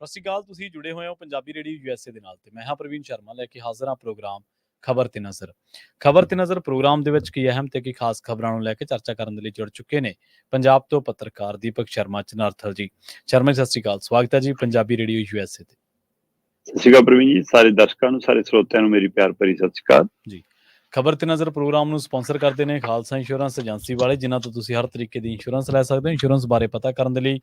ਸਤਿ ਸ਼੍ਰੀ ਅਕਾਲ। ਤੁਸੀਂ ਜੁੜੇ ਹੋਏ ਹੋ ਪੰਜਾਬੀ ਰੇਡੀਓ ਯੂਐਸਏ ਦੇ ਨਾਲ ਤੇ ਮੈਂ ਹਾਂ ਪ੍ਰਵੀਨ ਸ਼ਰਮਾ ਲੈ ਕੇ ਹਾਜ਼ਰ ਹਾਂ ਪ੍ਰੋਗਰਾਮ ਖਬਰ ਤੇ ਨਜ਼ਰ। ਖਬਰ ਤੇ ਨਜ਼ਰ ਪ੍ਰੋਗਰਾਮ ਦੇ ਵਿੱਚ ਕੀ ਅਹਿਮ ਤੇ ਕੀ ਖਾਸ ਖਬਰਾਂ ਨੂੰ ਲੈ ਕੇ ਚਰਚਾ ਕਰਨ ਦੇ ਲਈ ਜੁੜ ਚੁੱਕੇ ਨੇ ਪੰਜਾਬ ਤੋਂ ਪੱਤਰਕਾਰ ਦੀਪਕ ਸ਼ਰਮਾ ਚਨਾਰਥਲ ਜੀ। ਸ਼ਰਮਾ ਜੀ, ਸਤਿ ਸ਼੍ਰੀ ਅਕਾਲ। ਸਵਾਗਤ ਹੈ ਜੀ ਪੰਜਾਬੀ ਰੇਡੀਓ ਯੂਐਸਏ ਤੇ। ਸਤਿ ਸ਼੍ਰੀ ਅਕਾਲ ਪ੍ਰਵੀਨ ਜੀ, ਸਾਰੇ ਦਰਸ਼ਕਾਂ ਨੂੰ, ਸਾਰੇ ਸਰੋਤਿਆਂ ਨੂੰ ਮੇਰੀ ਪਿਆਰ ਭਰੀ ਸਤਿ ਸ਼੍ਰੀ ਅਕਾਲ ਜੀ। ਖਬਰ ਤੇ ਨਜ਼ਰ ਪ੍ਰੋਗਰਾਮ ਨੂੰ ਸਪਾਂਸਰ ਕਰਦੇ ਨੇ ਖਾਲਸਾ ਇੰਸ਼ੋਰੈਂਸ ਏਜੰਸੀ ਵਾਲੇ, ਜਿਨ੍ਹਾਂ ਤੋਂ ਤੁਸੀਂ ਹਰ ਤਰੀਕੇ ਦੀ ਇੰਸ਼ੋਰੈਂਸ ਲੈ ਸਕਦੇ ਹੋ। ਇੰਸ਼ੋਰੈਂਸ ਬਾਰੇ ਪਤਾ ਕਰਨ ਦੇ ਲਈ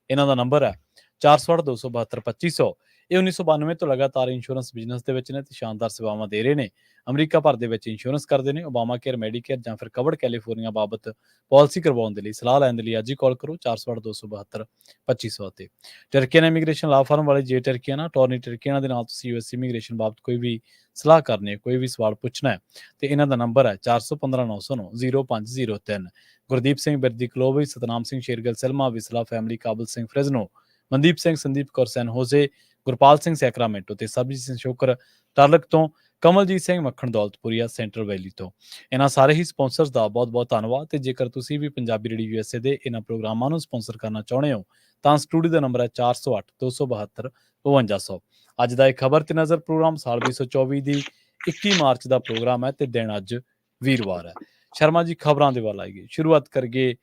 ਇਹਨਾਂ ਦਾ ਨੰਬਰ ਹੈ 468 272 2500। ਇਹ 1992 ਤੋਂ ਲਗਾਤਾਰ ਇੰਸ਼ੋਰੈਂਸ ਬਿਜ਼ਨਸ ਦੇ ਵਿੱਚ ਨੇ ਤੇ ਸ਼ਾਨਦਾਰ ਸੇਵਾਵਾਂ ਦੇ ਰਹੇ ਨੇ। ਅਮਰੀਕਾ ਭਰ ਦੇ ਵਿੱਚ ਇੰਸ਼ੋਰੈਂਸ ਕਰਦੇ ਨੇ। ਓਬਾਮਾ ਕੇਅਰ, ਮੈਡੀਕੇਅਰ ਜਾਂ ਫਿਰ ਕਵਰਡ ਕੈਲੀਫੋਰਨੀਆ ਬਾਬਤ ਪਾਲਿਸੀ ਕਰਵਾਉਣ ਦੇ ਲਈ ਸਲਾਹ ਲੈਣ ਦੇ ਲਈ ਅੱਜ ਹੀ ਕਾਲ ਕਰੋ 468 272 2500 ਤੇ। ਟਰਕੀਅਨ ਇਮੀਗ੍ਰੇਸ਼ਨ ਲਾ ਫਰਮ ਵਾਲੇ ਜੇ ਟਰਕੀਅਨ ਟੋਰਨੀ ਟਰਕੀਅਨ ਦੇ ਨਾਲ ਤੁਸੀਂ ਯੂਐਸ ਇਮੀਗ੍ਰੇਸ਼ਨ ਬਾਬਤ ਕੋਈ ਵੀ ਸਲਾਹ ਕਰਨੀ ਹੈ, ਕੋਈ ਵੀ ਸਵਾਲ ਪੁੱਛਣਾ ਹੈ ਤੇ ਇਹਨਾਂ ਦਾ ਨੰਬਰ ਹੈ 415 909 0503। ਗੁਰਦੀਪ ਸਿੰਘ ਬਿਰਦੀ ਕਲੋਵੀ, ਸਤਨਾਮ ਸਿੰਘ ਸ਼ੇਰਗਿੱਲ ਸਿਲਮਾ ਵਿਸਲਾ ਫੈਮਿਲੀ, ਕਾਬਲ ਸਿੰਘ ਫ੍ਰਿਜ਼ਨੋ, ਮਨਦੀਪ ਸਿੰਘ, ਸੰਦੀਪ ਕੌਰ ਸੈਨ ਹੋਜ਼ੇ, ਗੁਰਪਾਲ ਸਿੰਘ ਸੈਕਰਾਮੈਂਟੋ ਤੇ ਸਰਬਜੀਤ ਸਿੰਘ ਸ਼ੋਕਰ ਟਰਲਕ ਤੋਂ, ਕਮਲਜੀਤ ਸਿੰਘ ਮੱਖਣ ਦੌਲਤਪੁਰੀਆ ਸੈਂਟਰਲ ਵੈਲੀ ਤੋਂ। ਇਹਨਾਂ ਸਾਰੇ ਹੀ ਸਪਾਂਸਰਸ ਦਾ ਬਹੁਤ ਬਹੁਤ ਧੰਨਵਾਦ। ਤੇ ਜੇਕਰ ਤੁਸੀਂ ਵੀ ਪੰਜਾਬੀ ਰੇਡੀਓ ਯੂਐਸਏ ਦੇ ਇਹਨਾਂ ਪ੍ਰੋਗਰਾਮਾਂ ਨੂੰ ਸਪਾਂਸਰ ਕਰਨਾ ਚਾਹੁੰਦੇ ਹੋ ਤਾਂ ਸਟੂਡੀਓ ਦਾ ਨੰਬਰ ਹੈ 408 272 5200। ਅੱਜ ਦਾ ਇਹ ਖਬਰ ਤੇ ਨਜ਼ਰ ਪ੍ਰੋਗਰਾਮ ਸਾਲ 2024 ਦੀ 21 ਮਾਰਚ ਦਾ ਪ੍ਰੋਗਰਾਮ ਹੈ ਤੇ ਦਿਨ ਅੱਜ ਵੀਰਵਾਰ ਹੈ। ਸ਼ਰਮਾ ਜੀ, ਖਬਰਾਂ ਦੇ ਵੱਲ ਆਈਏ। ਸ਼ੁਰੂਆਤ ਕਰੀਏ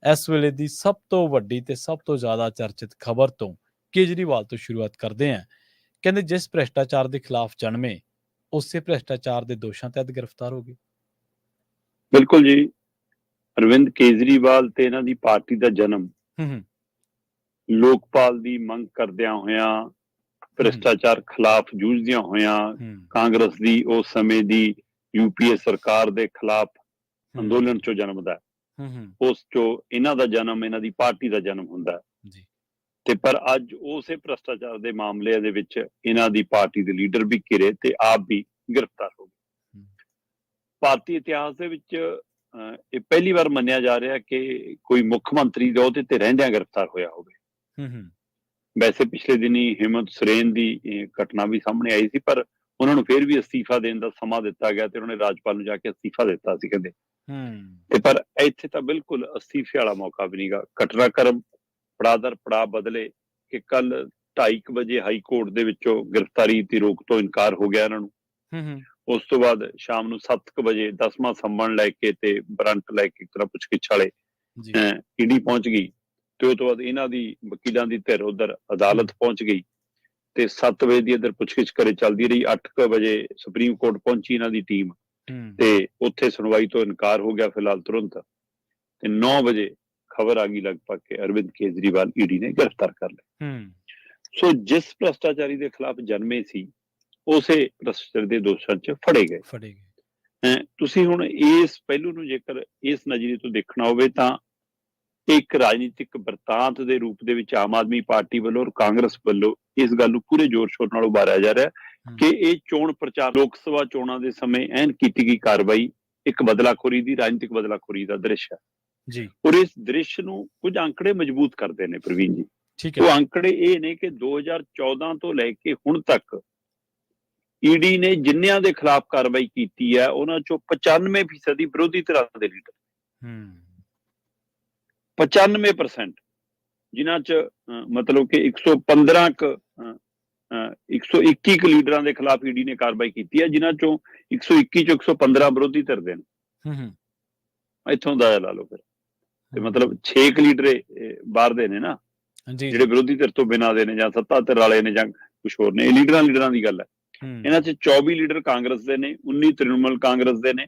ਇਸ ਵੇਲੇ ਦੀ ਸਭ ਤੋਂ ਵੱਡੀ ਤੇ ਸਭ ਤੋਂ ਜ਼ਿਆਦਾ ਚਰਚਿਤ ਖਬਰ ਤੋਂ। ਕੇਜਰੀਵਾਲ ਤੋਂ ਸ਼ੁਰੂਆਤ ਕਰਦੇ ਹਾਂ। ਕਹਿੰਦੇ ਜਿਸ ਭ੍ਰਿਸ਼ਟਾਚਾਰ ਦੇ ਖਿਲਾਫ ਜਨਮੇ ਉਸੇ ਭ੍ਰਿਸ਼ਟਾਚਾਰ ਦੇ ਦੋਸ਼ਾਂ ਤਹਿਤ ਗ੍ਰਿਫਤਾਰ ਹੋ ਗਏ। ਬਿਲਕੁਲ ਜੀ, ਅਰਵਿੰਦ ਕੇਜਰੀਵਾਲ ਤੇ ਇਹਨਾਂ ਦੀ ਪਾਰਟੀ ਦਾ ਜਨਮ ਲੋਕਪਾਲ ਦੀ ਮੰਗ ਕਰਦਿਆਂ ਹੋਇਆਂ, ਭ੍ਰਿਸ਼ਟਾਚਾਰ ਖਿਲਾਫ ਜੂਝਦਿਆਂ ਹੋਇਆਂ, ਕਾਂਗਰਸ ਦੀ ਉਸ ਸਮੇਂ ਦੀ ਯੂਪੀਏ ਸਰਕਾਰ ਦੇ ਖਿਲਾਫ ਅੰਦੋਲਨ ਚੋਂ ਜਨਮਦਾ। ਉਸ ਚੋਂ ਇਹਨਾਂ ਦਾ ਜਨਮ, ਇਹਨਾਂ ਦੀ ਪਾਰਟੀ ਦਾ ਜਨਮ ਹੁੰਦਾ ਤੇ ਪਰ ਅੱਜ ਉਸੇ ਭ੍ਰਿਸ਼ਟਾਚਾਰ ਦੇ ਮਾਮਲੇ ਦੇ ਵਿੱਚ ਇਹਨਾਂ ਦੀ ਪਾਰਟੀ ਦੇ ਲੀਡਰ ਵੀ ਘਿਰੇ ਤੇ ਆਪ ਵੀ ਗ੍ਰਿਫਤਾਰ ਹੋ ਗਏ। ਭਾਰਤੀ ਇਤਿਹਾਸ ਦੇ ਵਿੱਚ ਇਹ ਪਹਿਲੀ ਵਾਰ ਮੰਨਿਆ ਜਾ ਰਿਹਾ ਕਿ ਕੋਈ ਮੁੱਖ ਮੰਤਰੀ ਦੇ ਅਹੁਦੇ ਤੇ ਰਹਿੰਦਿਆਂ ਗ੍ਰਿਫਤਾਰ ਹੋਇਆ ਹੋਵੇ। ਵੈਸੇ ਪਿਛਲੇ ਦਿਨੀ ਹਿੰਮਤ ਸਰੇਨ ਦੀ ਘਟਨਾ ਵੀ ਸਾਹਮਣੇ ਆਈ ਸੀ, ਪਰ ਉਹਨਾਂ ਨੂੰ ਫਿਰ ਵੀ ਅਸਤੀਫਾ ਦੇਣ ਦਾ ਸਮਾਂ ਦਿੱਤਾ ਗਿਆ ਤੇ ਉਹਨਾਂ ਨੇ ਰਾਜਪਾਲ ਨੂੰ ਜਾ ਕੇ ਅਸਤੀਫਾ ਦਿੱਤਾ ਸੀ ਕਹਿੰਦੇ। ਤੇ ਪਰ ਇੱਥੇ ਤਾਂ ਬਿਲਕੁਲ ਅਸਤੀਫੇ ਵਾਲਾ ਮੌਕਾ ਵੀ ਨਹੀਂਗਾ। ਘਟਨਾਕ੍ਰਮ ਪੜਾਅ ਦਰ ਪੜਾਅ ਬਦਲੇ ਕਿ ਕੱਲ 2:30 ਵਜੇ ਹਾਈ ਕੋਰਟ ਦੇ ਵਿੱਚੋਂ ਗ੍ਰਿਫਤਾਰੀ ਦੀ ਰੋਕ ਤੋਂ ਇਨਕਾਰ ਹੋ ਗਿਆ ਇਹਨਾਂ ਨੂੰ। ਉਸ ਤੋਂ ਬਾਅਦ ਸ਼ਾਮ ਨੂੰ 7 ਵਜੇ 10ਵਾਂ ਸੰਮਣ ਲੈ ਕੇ ਤੇ ਵਾਰੰਟ ਲੈ ਕੇ ਇੱਕ ਤਰ੍ਹਾਂ ਪੁੱਛਗਿੱਛ ਵਾਲੇ ਈਡੀ ਪਹੁੰਚ ਗਈ ਤੇ ਉਸ ਤੋਂ ਬਾਅਦ ਇਹਨਾਂ ਦੀ ਵਕੀਲਾਂ ਦੀ ਧਿਰ ਉਧਰ ਅਦਾਲਤ ਪਹੁੰਚ ਗਈ ਤੇ 7 ਵਜੇ ਦੀ ਇੱਧਰ ਪੁੱਛਗਿੱਛ ਕਰੇ ਚੱਲਦੀ ਰਹੀ। 8 ਵਜੇ ਸੁਪਰੀਮ ਕੋਰਟ ਪਹੁੰਚੀ ਇਹਨਾਂ ਦੀ ਟੀਮ ਤੇ ਉੱਥੇ ਸੁਣਵਾਈ ਤੋਂ ਇਨਕਾਰ ਹੋ ਗਿਆ ਫਿਲਹਾਲ ਤੁਰੰਤ। ਤੇ 9 ਵਜੇ ਖਬਰ ਆ ਗਈ ਲਗਭਗ ਕਿ ਅਰਵਿੰਦ ਕੇਜਰੀਵਾਲ ਈਡੀ ਨੇ ਗ੍ਰਿਫਤਾਰ ਕਰ ਲਿਆ। ਸੋ ਜਿਸ ਭ੍ਰਿਸ਼ਟਾਚਾਰੀ ਦੇ ਖਿਲਾਫ ਜਨਮੇ ਸੀ ਉਸੇ ਭ੍ਰਿਸ਼ਟਾਚਾਰ ਦੇ ਦੋਸ਼ਾਂ 'ਚ ਫੜੇ ਗਏ। ਤੁਸੀਂ ਹੁਣ ਇਸ ਪਹਿਲੂ ਨੂੰ ਜੇਕਰ ਇਸ ਨਜ਼ਰੀਏ ਤੋਂ ਦੇਖਣਾ ਹੋਵੇ ਤਾਂ ਇੱਕ ਰਾਜਨੀਤਿਕ ਬਰਤਾਂਤ ਦੇ ਰੂਪ ਦੇ ਵਿੱਚ ਆਮ ਆਦਮੀ ਪਾਰਟੀ ਵੱਲੋਂ ਔਰ ਕਾਂਗਰਸ ਵੱਲੋਂ ਇਸ ਗੱਲ ਨੂੰ ਪੂਰੇ ਜ਼ੋਰ ਸ਼ੋਰ ਨਾਲ ਉਭਾਰਿਆ ਜਾ ਰਿਹਾ ਕਿ ਇਹ ਚੋਣ ਪ੍ਰਚਾਰ, ਲੋਕ ਸਭਾ ਚੋਣਾਂ ਦੇ ਸਮੇਂ ਐਨ ਕੀਤੀ ਗਈ ਕਾਰਵਾਈ ਇੱਕ ਬਦਲਾਖੋਰੀ ਦੀ, ਰਾਜਨੀਤਿਕ ਬਦਲਾਖੋਰੀ ਦਾ ਦ੍ਰਿਸ਼ ਹੈ ਜੀ। ਔਰ ਇਸ ਦ੍ਰਿਸ਼ ਨੂੰ ਕੁਝ ਅੰਕੜੇ ਮਜ਼ਬੂਤ ਕਰਦੇ ਨੇ ਪ੍ਰਵੀਨ ਜੀ। ਉਹ ਅੰਕੜੇ ਇਹ ਨੇ ਕਿ 2014 ਤੋਂ ਲੈ ਕੇ ਹੁਣ ਤੱਕ ਈਡੀ ਨੇ ਜਿੰਨਿਆਂ ਦੇ ਖਿਲਾਫ ਕਾਰਵਾਈ ਕੀਤੀ ਹੈ ਉਹਨਾਂ ਚੋਂ 95% ਵਿਰੋਧੀ ਧਿਰਾਂ ਦੇ ਲੀਡਰ। 95%, ਜਿਨ੍ਹਾਂ 'ਚ ਮਤਲਬ ਕਿ 121 ਲੀਡਰਾਂ ਦੇ ਖਿਲਾਫ ਈਡੀ ਨੇ ਕਾਰਵਾਈ ਕੀਤੀ ਹੈ, ਜਿਨ੍ਹਾਂ ਚੋਂ 121 ਚੋਂ 115 ਵਿਰੋਧੀ ਧਿਰ ਦੇ ਨੇ। ਇੱਥੋਂ ਦਾ ਲਾ ਲਓ ਫਿਰ ਤੇ ਮਤਲਬ 6 ਲੀਡਰ ਬਾਹਰ ਦੇ ਨੇ ਨਾ, ਜਿਹੜੇ ਵਿਰੋਧੀ ਧਿਰ ਤੋਂ ਬਿਨਾਂ ਦੇ ਨੇ ਜਾਂ ਸੱਤਾ ਧਿਰ ਵਾਲੇ ਨੇ ਜਾਂ ਕੁਛ ਹੋਰ ਨੇ। ਇਹ ਲੀਡਰਾਂ ਦੀ ਗੱਲ ਹੈ। ਇਹਨਾਂ 'ਚ 24 ਲੀਡਰ ਕਾਂਗਰਸ ਦੇ ਨੇ, 19 ਤ੍ਰਿਣਮੂਲ ਕਾਂਗਰਸ ਦੇ ਨੇ,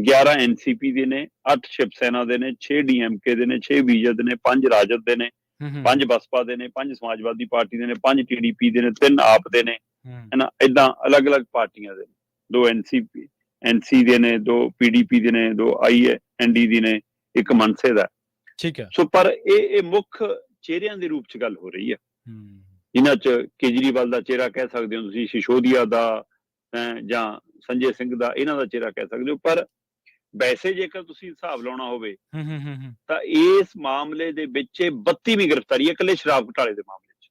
11 ਐਨਸੀਪੀ ਦੇ ਨੇ, 8 ਸ਼ਿਵ ਸੈਨਾ ਦੇ ਨੇ, 6 ਡੀਐਮਕੇ ਦੇ ਨੇ, 6 ਬੀਜੇਪੀ ਦੇ ਨੇ, 5 ਰਾਜਦ ਦੇ ਨੇ, 5 ਬਸਪਾ ਦੇ ਨੇ, 5 ਸਮਾਜਵਾਦੀ ਪਾਰਟੀ ਦੇ ਨੇ, 5 ਟੀਡੀਪੀ ਦੇ ਨੇ, 3 ਆਪ ਦੇ ਨੇ, ਹਨਾ। ਏਦਾਂ ਅਲੱਗ-ਅਲੱਗ ਪਾਰਟੀਆਂ ਦੇ ਨੇ। 2 ਐਨਸੀ ਦੇ ਨੇ, 2 ਪੀਡੀਪੀ ਦੇ ਨੇ, 2 ਆਈਐਨਡੀ ਦੀ ਨੇ, 1 ਮਨਸੇ ਦਾ। ਠੀਕ ਹੈ। ਸੋ ਪਰ ਇਹ ਮੁੱਖ ਚਿਹਰਿਆਂ ਦੇ ਰੂਪ 'ਚ ਗੱਲ ਹੋ ਰਹੀ ਹੈ। ਇਹਨਾਂ 'ਚ ਕੇਜਰੀਵਾਲ ਦਾ ਚਿਹਰਾ ਕਹਿ ਸਕਦੇ ਹੋ ਤੁਸੀਂ, ਸਿਸੋਦੀਆ ਦਾ ਜਾਂ ਸੰਜੇ ਸਿੰਘ ਦਾ, ਇਹਨਾਂ ਦਾ ਚਿਹਰਾ ਕਹਿ ਸਕਦੇ ਹੋ। ਪਰ ਵੈਸੇ ਜੇਕਰ ਤੁਸੀਂ ਹਿਸਾਬ ਲਾਉਣਾ ਹੋਵੇ ਤਾਂ ਇਸ ਮਾਮਲੇ ਦੇ ਵਿੱਚ 32ਵੀਂ ਗ੍ਰਿਫਤਾਰੀ ਹੈ ਇਕੱਲੇ ਸ਼ਰਾਬ ਘੁਟਾਲੇ ਦੇ ਮਾਮਲੇ 'ਚ।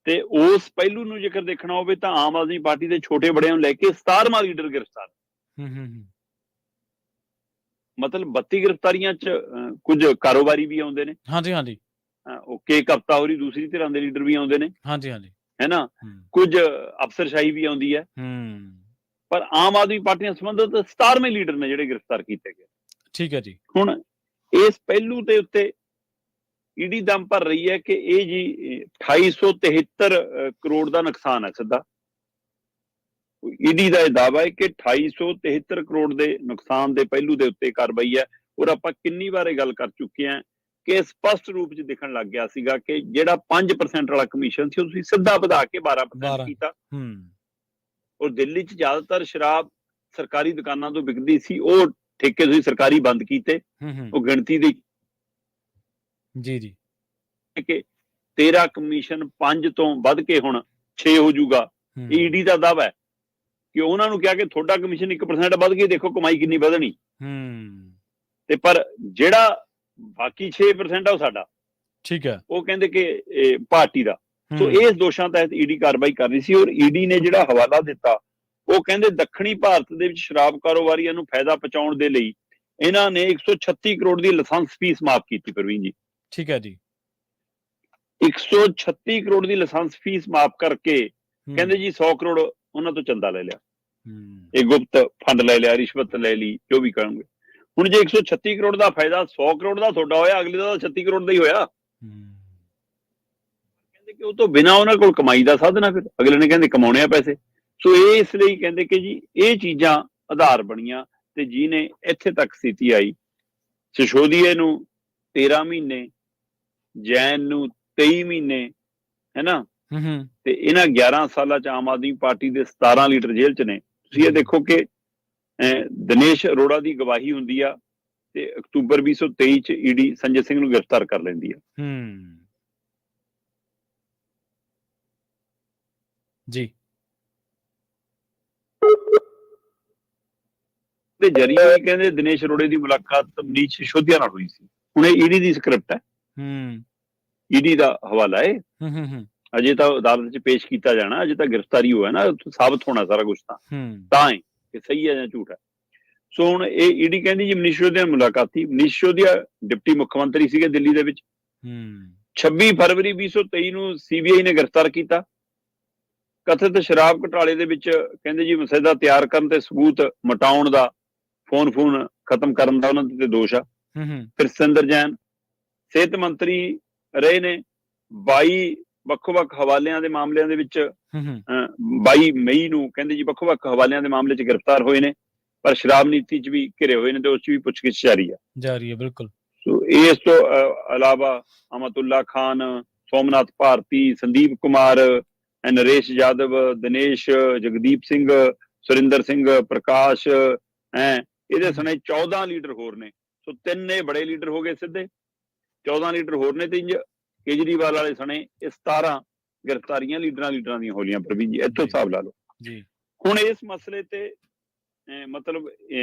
ਤੇ ਉਸ ਪਹਿਲੂ ਨੂੰ ਜੇਕਰ ਦੇਖਣਾ ਹੋਵੇ ਤਾਂ ਆਮ ਆਦਮੀ ਪਾਰਟੀ ਦੇ ਛੋਟੇ ਬੜਿਆਂ ਨੂੰ ਲੈ ਕੇ 17ਵਾਂ ਲੀਡਰ ਗ੍ਰਿਫਤਾਰ। ਮਤਲਬ 32 ਗ੍ਰਿਫਤਾਰੀਆਂ 'ਚ ਕੁਝ ਕਾਰੋਬਾਰੀ ਵੀ ਆਉਂਦੇ ਨੇ। ਉਹ ਕੇ ਕਪਤਾ ਹੋਰੀ ਦੂਸਰੀ ਧਿਰਾਂ ਦੇ ਲੀਡਰ ਵੀ ਆਉਂਦੇ ਨੇ, ਹਾਂਜੀ ਹਾਂਜੀ, ਹੈ ਨਾ, ਕੁਝ ਅਫਸਰਸ਼ਾਹੀ ਵੀ ਆਉਂਦੀ ਹੈ, ਪਰ ਆਮ ਆਦਮੀ ਪਾਰਟੀ ਨਾਲ ਸੰਬੰਧਿਤ 17ਵੇਂ ਲੀਡਰ ਨੇ ਜਿਹੜੇ ਗ੍ਰਿਫਤਾਰ ਕੀਤੇ ਗਏ। ਠੀਕ ਹੈ ਜੀ। ਹੁਣ ਇਸ ਪਹਿਲੂ ਦੇ ਉੱਤੇ ਈਡੀ ਦਮ ਭਰ ਰਹੀ ਹੈ ਕਿ ਇਹ ਜੀ 2873 ਕਰੋੜ ਦਾ ਨੁਕਸਾਨ ਹੈ ਸਿੱਧਾ। ਈਡੀ ਦਾ ਇਹ ਦਾਅਵਾ ਹੈ ਕਿ 2873 ਕਰੋੜ ਦੇ ਨੁਕਸਾਨ ਦੇ ਪਹਿਲੂ ਦੇ ਉੱਤੇ ਕਾਰਵਾਈ ਹੈ। ਔਰ ਆਪਾਂ ਕਿੰਨੀ ਵਾਰ ਇਹ ਗੱਲ ਕਰ ਚੁੱਕੇ ਹਾਂ ਕਿ ਸਪਸ਼ਟ ਰੂਪ 'ਚ ਦਿਖਣ ਲੱਗ ਗਿਆ ਸੀਗਾ ਕਿ ਜਿਹੜਾ 5% ਵਾਲਾ ਕਮਿਸ਼ਨ ਸੀ ਉਹ ਤੁਸੀਂ ਸਿੱਧਾ ਵਧਾ ਕੇ 12% ਕੀਤਾ। ਔਰ ਦਿੱਲੀ 'ਚ ਜ਼ਿਆਦਾਤਰ ਸ਼ਰਾਬ ਸਰਕਾਰੀ ਦੁਕਾਨਾਂ ਤੋਂ ਵਿਕਦੀ ਸੀ, ਉਹ ਠੇਕੇ ਤੁਸੀਂ ਸਰਕਾਰੀ ਬੰਦ ਕੀਤੇ। ਉਹ ਗਿਣਤੀ ਦੀ ਜੀ ਕਿ 13 ਕਮਿਸ਼ਨ 5 ਤੋਂ ਵੱਧ ਕੇ ਹੁਣ 6 ਹੋ ਜਾਊਗਾ। ਈਡੀ ਦਾ ਦਾਅਵਾ ਹੈ ਕਿ ਉਹਨਾਂ ਨੂੰ ਕਿਹਾ ਕਿ ਤੁਹਾਡਾ ਕਮਿਸ਼ਨ 1% ਵੱਧ ਕੇ ਦੇਖੋ ਕਮਾਈ ਕਿੰਨੀ ਵਧਣੀ, ਤੇ ਪਰ ਜਿਹੜਾ ਬਾਕੀ 6% ਆ ਉਹ ਸਾਡਾ। ਠੀਕ ਹੈ, ਉਹ ਕਹਿੰਦੇ ਕਿ ਪਾਰਟੀ ਦਾ। ਸੋ ਇਸ ਦੋਸ਼ਾਂ ਤਹਿਤ ਈਡੀ ਕਾਰਵਾਈ ਕਰ ਰਹੀ ਸੀ। ਔਰ ਈਡੀ ਨੇ ਜਿਹੜਾ ਹਵਾਲਾ ਦਿੱਤਾ ਉਹ ਕਹਿੰਦੇ ਦੱਖਣੀ ਭਾਰਤ ਦੇ ਵਿੱਚ ਸ਼ਰਾਬ ਕਾਰੋਬਾਰੀਆਂ ਨੂੰ ਫਾਇਦਾ ਪਹੁੰਚਾਉਣ ਦੇ ਲਈ ਇਹਨਾਂ ਨੇ 136 ਕਰੋੜ ਦੀ ਲਾਇਸੈਂਸ ਫੀਸ ਮਾਫ ਕੀਤੀ। ਪ੍ਰਵੀਨ ਜੀ, ਠੀਕ ਹੈ ਜੀ, 136 ਕਰੋੜ ਦੀ ਲਾਇਸੈਂਸ ਫੀਸ ਮਾਫ ਕਰਕੇ ਕਹਿੰਦੇ ਜੀ 100 ਕਰੋੜ ਉਹਨਾਂ ਤੋਂ ਚੰਦਾ ਲੈ ਲਿਆ, ਇਹ ਗੁਪਤ ਫੰਡ ਲੈ ਲਿਆ, ਰਿਸ਼ਵਤ ਲੈ ਲਈ, ਜੋ ਵੀ ਕਰਨਗੇ। ਹੁਣ ਜੇ 136 ਕਰੋੜ ਦਾ ਫਾਇਦਾ 100 ਕਰੋੜ ਦਾ ਤੁਹਾਡਾ ਹੋਇਆ, ਅਗਲੇ ਦਾ 36 ਕਰੋੜ ਦਾ ਹੀ ਹੋਇਆ। ਕਹਿੰਦੇ ਕਿ ਉਹ ਤੋਂ ਬਿਨਾਂ ਉਹਨਾਂ ਕੋਲ ਕਮਾਈ ਦਾ ਸਾਧਨ ਆ, ਫਿਰ ਅਗਲੇ ਨੇ ਕਹਿੰਦੇ ਕਮਾਉਣੇ ਆ ਪੈਸੇ। ਸੋ ਇਹ ਇਸ ਲਈ ਕਹਿੰਦੇ ਕਿ ਜੀ ਇਹ ਚੀਜ਼ਾਂ ਆਧਾਰ ਬਣੀਆਂ ਤੇ ਜਿਹਨੇ ਇੱਥੇ ਤੱਕ ਸਥਿਤੀ ਆਈ। ਸਿਸੋਦੀਏ ਨੂੰ 13 ਮਹੀਨੇ, ਜੈਨ ਨੂੰ 23 ਮਹੀਨੇ, ਹੈ ਨਾ, ਤੇ ਇਹਨਾਂ 11 ਸਾਲਾਂ ਚ ਆਮ ਆਦਮੀ ਪਾਰਟੀ ਦੇ 17 ਲੀਡਰ ਜੇਲ੍ਹ ਚ ਨੇ। ਤੁਸੀਂ ਇਹ ਦੇਖੋ ਕਿ ਦਿਨੇਸ਼ ਅਰੋੜਾ ਦੀ ਗਵਾਹੀ ਹੁੰਦੀ ਆ ਤੇ ਅਕਤੂਬਰ 2023 ਚ ਈਡੀ ਸੰਜੇ ਸਿੰਘ ਨੂੰ ਗ੍ਰਿਫਤਾਰ ਕਰ ਲੈਂਦੀ ਆ। ਜੀ, ਦੇ ਜਰੀਏ ਕਹਿੰਦੇ ਦਿਨੇਸ਼ ਅਰੋੜੇ ਦੀ ਮੁਲਾਕਾਤ ਮਨੀਸ਼ ਸਿਸੋਦੀਆ ਨਾਲ ਹੋਈ ਸੀ। ਹੁਣ ਇਹ ਈਡੀ ਦੀ ਸਕ੍ਰਿਪਟ ਹੈ, ਈਡੀ ਦਾ ਹਵਾਲਾ ਹੈ। ਅਜੇ ਤਾਂ ਅਦਾਲਤ 'ਚ ਪੇਸ਼ ਕੀਤਾ ਜਾਣਾ, ਅਜੇ ਤਾਂ ਗ੍ਰਿਫਤਾਰੀ ਹੋਇਆ ਨਾ, ਸਾਬਤ ਹੋਣਾ ਸਾਰਾ ਕੁਝ ਤਾਂ ਹੈ ਕਿ ਸਹੀ ਹੈ ਜਾਂ ਝੂਠ ਹੈ। ਸੋ ਹੁਣ ਇਹ ਈਡੀ ਕਹਿੰਦੀ ਜੀ ਮਨੀਸ਼ ਸਿਸੋਦੀਆ ਨਾਲ ਮੁਲਾਕਾਤ ਸੀ। ਮਨੀਸ਼ ਸਿਸੋਦੀਆ ਡਿਪਟੀ ਮੁੱਖ ਮੰਤਰੀ ਸੀਗੇ ਦਿੱਲੀ ਦੇ ਵਿੱਚ। 26 ਫਰਵਰੀ 2023 ਨੂੰ ਸੀਬੀਆਈ ਨੇ ਗ੍ਰਿਫਤਾਰ ਕੀਤਾ। ਕਥਿਤ ਸ਼ਰਾਬ ਘੁਟਾਲੇ ਦੇ ਵਿੱਚ ਕਹਿੰਦੇ ਜੀ ਮਸੌਦਾ ਤਿਆਰ ਕਰਨ ਤੇ ਸਬੂਤ ਮਿਟਾਉਣ ਦਾ, ਫੋਨ ਖਤਮ ਕਰਨ ਦਾ ਉਹਨਾਂ ਤੇ ਦੋਸ਼ ਆ। ਫਿਰ ਸਤਿੰਦਰ ਜੈਨ ਸਿਹਤ ਮੰਤਰੀ ਰਹੇ ਨੇ। 22 ਵੱਖ-ਵੱਖ ਹਵਾਲਿਆਂ ਦੇ ਮਾਮਲਿਆਂ ਦੇ ਵਿੱਚ 22 ਮਈ ਨੂੰ ਕਹਿੰਦੇ ਜੀ ਵੱਖ-ਵੱਖ ਹਵਾਲਿਆਂ ਦੇ ਮਾਮਲੇ 'ਚ ਗ੍ਰਿਫਤਾਰ ਹੋਏ ਨੇ, ਪਰ ਸ਼ਰਾਬ ਨੀਤੀ 'ਚ ਵੀ ਘਿਰੇ ਹੋਏ ਨੇ ਤੇ ਉਸ 'ਚ ਵੀ ਪੁੱਛਗਿੱਛ ਜਾਰੀ ਹੈ। ਬਿਲਕੁਲ। ਸੋ ਇਸ ਤੋਂ ਇਲਾਵਾ ਅਮਤੁੱਲਾ ਖਾਨ, ਸੋਮਨਾਥ ਭਾਰਤੀ, ਸੰਦੀਪ ਕੁਮਾਰ, ਨਰੇਸ਼ ਯਾਦਵ, ਦਿਨੇਸ਼, ਜਗਦੀਪ ਸਿੰਘ, ਸੁਰਿੰਦਰ ਸਿੰਘ, ਪ੍ਰਕਾਸ਼, ਇਹਦੇ ਸਣੇ 14 ਲੀਡਰ ਹੋਰ ਨੇ। ਸੋ 3 ਬੜੇ ਲੀਡਰ ਹੋ ਗਏ ਸਿੱਧੇ, 14 ਲੀਡਰ ਹੋਰ ਨੇ ਤੇ ਕੇਜਰੀਵਾਲ ਵਾਲੇ ਸਣੇ ਇਹ 17 ਗ੍ਰਿਫਤਾਰੀਆਂ ਲੀਡਰਾਂ ਦੀਆਂ ਹੋਲੀਆਂ। ਪ੍ਰਵੀਨ ਜੀ, ਇੱਥੋਂ ਹਿਸਾਬ ਲਾ ਲਓ। ਹੁਣ ਇਸ ਮਸਲੇ ਤੇ ਮਤਲਬ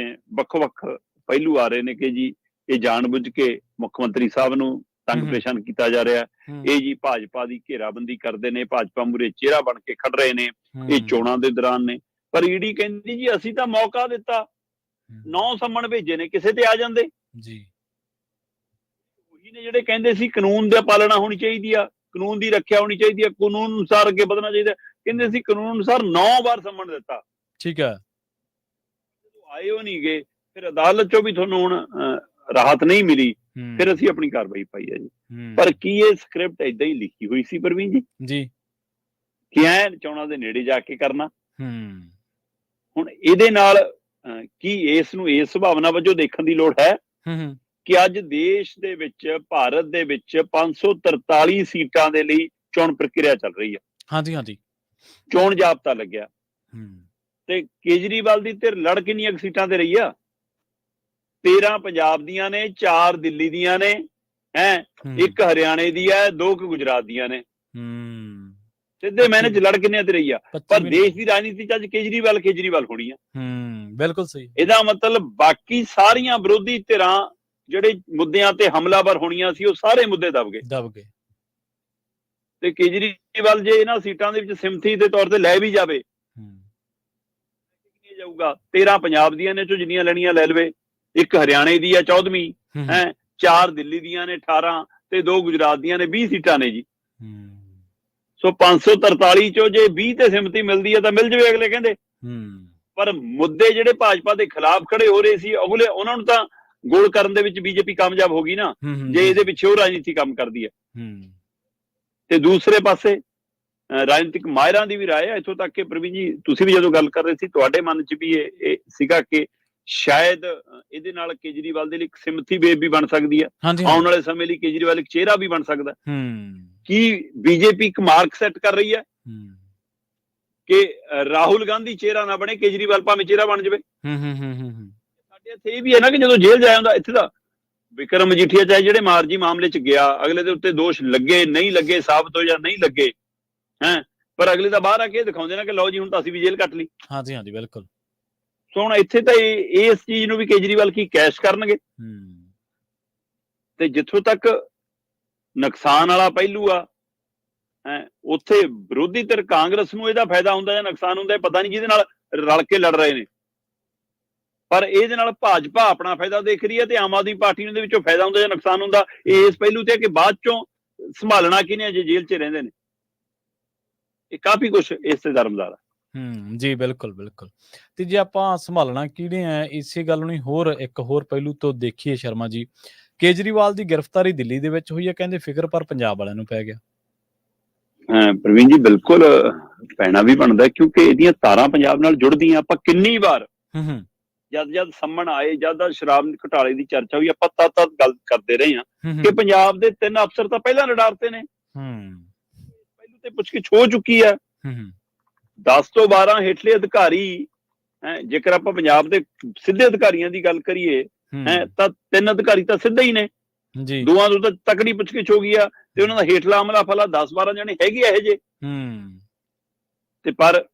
ਵੱਖ-ਵੱਖ ਪਹਿਲੂ ਆ ਰਹੇ ਨੇ ਕਿ ਜੀ ਇਹ ਜਾਣਬੁੱਝ ਕੇ ਮੁੱਖ ਮੰਤਰੀ ਸਾਹਿਬ ਨੂੰ ਤੰਗ ਪਰੇਸ਼ਾਨ ਕੀਤਾ ਜਾ ਰਿਹਾ। ਇਹ ਜੀ ਭਾਜਪਾ ਦੀ ਘੇਰਾਬੰਦੀ ਕਰਦੇ ਨੇ, ਭਾਜਪਾ ਮੂਹਰੇ ਚਿਹਰਾ ਬਣ ਕੇ ਖੜ ਰਹੇ ਨੇ, ਇਹ ਚੋਣਾਂ ਦੇ ਦੌਰਾਨ ਨੇ। ਪਰ ਈਡੀ ਕਹਿੰਦੀ ਜੀ ਅਸੀਂ ਤਾਂ ਮੌਕਾ ਦਿੱਤਾ, 9 ਸੰਮਣ ਭੇਜੇ ਨੇ, ਕਿਸੇ ਤੇ ਆ ਜਾਂਦੇ ਜੀ। ਉਹੀ ਨੇ ਜਿਹੜੇ ਕਹਿੰਦੇ ਸੀ ਕਾਨੂੰਨ ਦੀ ਪਾਲਣਾ ਹੋਣੀ ਚਾਹੀਦੀ ਆ, ਕਾਨੂੰਨ ਦੀ ਰੱਖਿਆ ਹੋਣੀ ਚਾਹੀਦੀ ਆ, ਕਾਨੂੰਨ ਅਨੁਸਾਰ ਅੱਗੇ ਵਧਣਾ ਚਾਹੀਦਾ। ਕਹਿੰਦੇ ਸੀ ਕਾਨੂੰਨ ਅਨੁਸਾਰ 9 ਵਾਰ ਸੰਮਣ ਦਿੱਤਾ। ਠੀਕ ਹੈ, ਆਏ ਹੋ ਨਹੀਂ ਗਏ, ਫਿਰ ਅਦਾਲਤ ਚੋਂ ਵੀ ਤੁਹਾਨੂੰ ਹੁਣ ਰਾਹਤ ਨਹੀਂ ਮਿਲੀ, ਫਿਰ ਅਸੀਂ ਆਪਣੀ ਕਾਰਵਾਈ ਪਾਈ ਹੈ ਜੀ। ਪਰ ਕੀ ਇਹ ਸਕ੍ਰਿਪਟ ਏਦਾਂ ਹੀ ਲਿਖੀ ਹੋਈ ਸੀ ਪ੍ਰਵੀਨ ਜੀ ਕਿ ਐ ਚੋਣਾਂ ਦੇ ਨੇੜੇ ਜਾ ਕੇ ਕਰਨਾ? ਹੁਣ ਇਹਦੇ ਨਾਲ ਕੀ ਇਸ ਨੂੰ ਇਸ ਸੰਭਾਵਨਾ ਵਜੋਂ ਦੇਖਣ ਦੀ ਲੋੜ ਹੈ ਕਿ ਅੱਜ ਦੇਸ਼ ਦੇ ਵਿੱਚ, ਭਾਰਤ ਦੇ ਵਿੱਚ 543 ਸੀਟਾਂ ਦੇ ਲਈ ਚੋਣ ਪ੍ਰਕਿਰਿਆ ਚੱਲ ਰਹੀ ਹੈ। ਹਾਂਜੀ, ਚੋਣ ਜ਼ਾਬਤਾ ਲੱਗਿਆ ਤੇ ਕੇਜਰੀਵਾਲ ਦੀ ਧਿਰ ਲੜ ਕਿੰਨੀਆਂ ਸੀਟਾਂ ਤੇ ਰਹੀ ਆ? 13 ਪੰਜਾਬ ਦੀਆਂ ਨੇ, 4 ਦਿੱਲੀ ਦੀਆਂ ਨੇ, 1 ਹਰਿਆਣੇ ਦੀ ਹੈ, 2 ਗੁਜਰਾਤ ਦੀਆਂ ਨੇ। ਸਿੱਧੇ ਮੈਨੇ ਚ ਲੜ ਕਿੰਨੇ ਤੇ ਰਹੀ ਆ? ਪਰ ਦੇਸ਼ ਦੀ ਰਾਜਨੀਤੀ ਚ ਅੱਜ ਕੇਜਰੀਵਾਲ ਹੋਣੀ ਆ। ਬਿਲਕੁਲ ਸਹੀ। ਇਹਦਾ ਮਤਲਬ ਬਾਕੀ ਸਾਰੀਆਂ ਵਿਰੋਧੀ ਧਿਰਾਂ ਜਿਹੜੇ ਮੁੱਦਿਆਂ ਤੇ ਹਮਲਾਵਰ ਹੋਣੀਆਂ ਸੀ, ਉਹ ਸਾਰੇ ਮੁੱਦੇ ਦਬ ਗਏ। ਤੇ ਕੇਜਰੀਵਾਲ ਜੇ ਇਹਨਾਂ ਸੀਟਾਂ ਦੇ ਵਿੱਚ ਸਿੰਮਥੀ ਦੇ ਤੌਰ ਤੇ ਲੈ ਵੀ ਜਾਵੇ, ਜਾਊਗਾ 13 ਪੰਜਾਬ ਦੀਆਂ ਨੇ, ਚੋਂ ਜਿੰਨੀਆਂ ਲੈਣੀਆਂ ਲੈ ਲਵੇ। 1 ਹਰਿਆਣੇ ਦੀ ਆ 14ਵੀਂ, 4 ਦਿੱਲੀ ਦੀਆਂ ਨੇ 18, ਤੇ 2 ਗੁਜਰਾਤ ਦੀਆਂ ਨੇ, 20 ਸੀਟਾਂ ਨੇ ਜੀ। ਹੂੰ ਸੋ 543 ਚੋਂ ਜੇ 20 ਤੇ ਸਿਮਤੀ ਮਿਲਦੀ ਹੈ ਤਾਂ ਮਿਲ ਜਾਵੇ, ਅਗਲੇ ਕਹਿੰਦੇ। ਹੂੰ ਪਰ ਮੁੱਦੇ ਜਿਹੜੇ ਭਾਜਪਾ ਦੇ ਖਿਲਾਫ ਖੜੇ ਹੋ ਰਹੇ ਸੀ, ਅਗਲੇ ਉਹਨਾਂ ਨੂੰ ਤਾਂ ਗੋਲ ਕਰਨ ਦੇ ਵਿੱਚ ਬੀਜੇਪੀ ਕਾਮਯਾਬ ਹੋ ਗਈ ਨਾ, ਜੇ ਇਹਦੇ ਪਿੱਛੇ ਉਹ ਰਾਜਨੀਤੀ ਕੰਮ ਕਰਦੀ ਹੈ। ਤੇ ਦੂਸਰੇ ਪਾਸੇ ਰਾਜਨੀਤਿਕ ਮਾਹਿਰਾਂ ਦੀ ਵੀ ਰਾਏ ਹੈ ਇੱਥੋਂ ਤੱਕ ਕਿ ਪ੍ਰਵੀਨ ਜੀ, ਤੁਸੀਂ ਵੀ ਜਦੋਂ ਗੱਲ ਕਰ ਰਹੇ ਸੀ, ਤੁਹਾਡੇ ਮਨ 'ਚ ਵੀ ਇਹ ਸੀਗਾ ਕਿ ਸ਼ਾਇਦ ਇਹਦੇ ਨਾਲ ਕੇਜਰੀਵਾਲ ਦੇ ਲਈ ਇੱਕ ਸਿੰਪਥੀ ਵੇਵ ਵੀ ਬਣ ਸਕਦੀ ਹੈ, ਆਉਣ ਵਾਲੇ ਸਮੇਂ ਲਈ ਕੇਜਰੀਵਾਲ ਇੱਕ ਚਿਹਰਾ ਵੀ ਬਣ ਸਕਦਾ। ਕੀ ਬੀਜੇਪੀ ਇੱਕ ਮਾਰਕ ਸੈੱਟ ਕਰ ਰਹੀ ਹੈ ਕਿ ਰਾਹੁਲ ਗਾਂਧੀ ਚਿਹਰਾ ਨਾ ਬਣੇ, ਕੇਜਰੀਵਾਲ ਭਾਵੇਂ ਚਿਹਰਾ ਬਣ ਜਾਵੇ। ਸਾਡੇ ਇੱਥੇ ਇਹ ਵੀ ਹੈ ਨਾ ਕਿ ਜਦੋਂ ਜੇਲ੍ਹ ਜਾਇਆ ਹੁੰਦਾ, ਇੱਥੇ ਦਾ ਵਿਕਰਮ ਮਜੀਠੀਆ ਚਾਹੇ ਜਿਹੜੇ ਮਾਰਜੀ ਮਾਮਲੇ 'ਚ ਗਿਆ, ਅਗਲੇ ਦੇ ਉੱਤੇ ਦੋਸ਼ ਲੱਗੇ ਨਹੀਂ ਲੱਗੇ, ਸਾਬਤ ਹੋ ਜਾਂ ਨਹੀਂ ਲੱਗੇ, ਪਰ ਅਗਲੇ ਤਾਂ ਬਾਹਰ ਆ ਕੇ ਦਿਖਾਉਂਦੇ ਨੇ ਕਿ ਲਓ ਜੀ ਹੁਣ ਤਾਂ ਅਸੀਂ ਵੀ ਜੇਲ੍ਹ ਕੱਟ ਲਈ। ਹਾਂਜੀ ਹਾਂਜੀ ਬਿਲਕੁਲ। ਸੋ ਹੁਣ ਇੱਥੇ ਤਾਂ ਇਸ ਚੀਜ਼ ਨੂੰ ਵੀ ਕੇਜਰੀਵਾਲ ਕੀ ਕੈਸ਼ ਕਰਨਗੇ। ਤੇ ਜਿੱਥੋਂ ਤੱਕ ਨੁਕਸਾਨ ਵਾਲਾ ਪਹਿਲੂ ਆ, ਉੱਥੇ ਵਿਰੋਧੀ ਧਿਰ ਕਾਂਗਰਸ ਨੂੰ ਇਹਦਾ ਫਾਇਦਾ ਹੁੰਦਾ ਜਾਂ ਨੁਕਸਾਨ ਹੁੰਦਾ, ਪਤਾ ਨਹੀਂ, ਜਿਹਦੇ ਨਾਲ ਰਲ ਕੇ ਲੜ ਰਹੇ ਨੇ। ਪਰ ਇਹਦੇ ਨਾਲ ਭਾਜਪਾ ਆਪਣਾ ਫਾਇਦਾ ਦੇਖ ਰਹੀ ਹੈ ਤੇ ਆਮ ਆਦਮੀ ਪਾਰਟੀ ਨੂੰ ਇਹਦੇ ਵਿੱਚੋਂ ਫਾਇਦਾ ਹੁੰਦਾ ਜਾਂ ਨੁਕਸਾਨ ਹੁੰਦਾ, ਇਸ ਪਹਿਲੂ ਤੇ ਕਿ ਬਾਅਦ ਚੋਂ ਸੰਭਾਲਣਾ ਕਿਹਨੇ ਜੇ ਜੇਲ੍ਹ 'ਚ ਰਹਿੰਦੇ ਨੇ। ਇਹ ਕਾਫੀ ਕੁਛ ਇਸ ਤੇ ਦਰਮਦਾਰ ਹੈ। ਜੀ ਬਿਲਕੁਲ ਬਿਲਕੁਲ। ਤੇ ਜੇ ਆਪਾਂ ਸੰਭਾਲਣਾ ਕਿਹੜੇ ਆ, ਇਸੇ ਗੱਲ ਨੂੰ ਇੱਕ ਹੋਰ ਪਹਿਲੂ ਤੋਂ ਦੇਖੀਏ ਸ਼ਰਮਾ ਜੀ, ਕੇਜਰੀਵਾਲ ਦੀ ਗ੍ਰਿਫਤਾਰੀ ਦਿੱਲੀ ਦੇ ਵਿੱਚ ਹੋਈ ਹੈ, ਕਹਿੰਦੇ ਫਿਕਰ ਪਰ ਪੰਜਾਬ ਵਾਲਿਆਂ ਨੂੰ ਪੈ ਗਿਆ। ਪ੍ਰਵੀਨ ਜੀ ਬਿਲਕੁਲ ਪੈਣਾ ਵੀ ਬਣਦਾ, ਕਿਉਂਕਿ ਇਹਦੀਆਂ ਤਾਰਾਂ ਪੰਜਾਬ ਨਾਲ ਜੁੜਦੀਆਂ। ਆਪਾਂ ਕਿੰਨੀ ਵਾਰ ਜਦ ਸੰਮਣ ਆਏ, ਜਦ ਸ਼ਰਾਬ ਘੁਟਾਲੇ ਦੀ ਚਰਚਾ ਹੋਈ, ਆਪਾਂ ਤਦ ਗੱਲ ਕਰਦੇ ਰਹੇ ਹਾਂ ਕਿ ਪੰਜਾਬ ਦੇ 3 ਅਫਸਰ ਤਾਂ ਪਹਿਲਾਂ ਲੜਾਰਤੇ ਨੇ, ਪਹਿਲੂ ਤੇ ਪੁੱਛਗਿੱਛ ਹੋ ਚੁੱਕੀ ਹੈ। 10 ਤੋਂ 12 ਹੇਠਲੇ ਅਧਿਕਾਰੀ, ਜੇਕਰ ਆਪਾਂ ਪੰਜਾਬ ਦੇ ਸਿੱਧੇ ਅਧਿਕਾਰੀਆਂ ਦੀ ਗੱਲ ਕਰੀਏ ਤਾਂ 3 ਅਧਿਕਾਰੀ ਤਾਂ ਸਿੱਧੇ ਹੀ ਨੇ, 2 ਤੋਂ ਤਾਂ ਤਕੜੀ ਪੁੱਛਗਿੱਛ ਹੋ ਗਈ ਆ, ਤੇ ਉਹਨਾਂ ਦਾ ਹੇਠਲਾ ਅਮਲਾ ਫਲਾ 10-12 ਜਣੇ ਹੈਗੇ ਇਹੋ ਜਿਹੇ। ਤੇ ਪਰ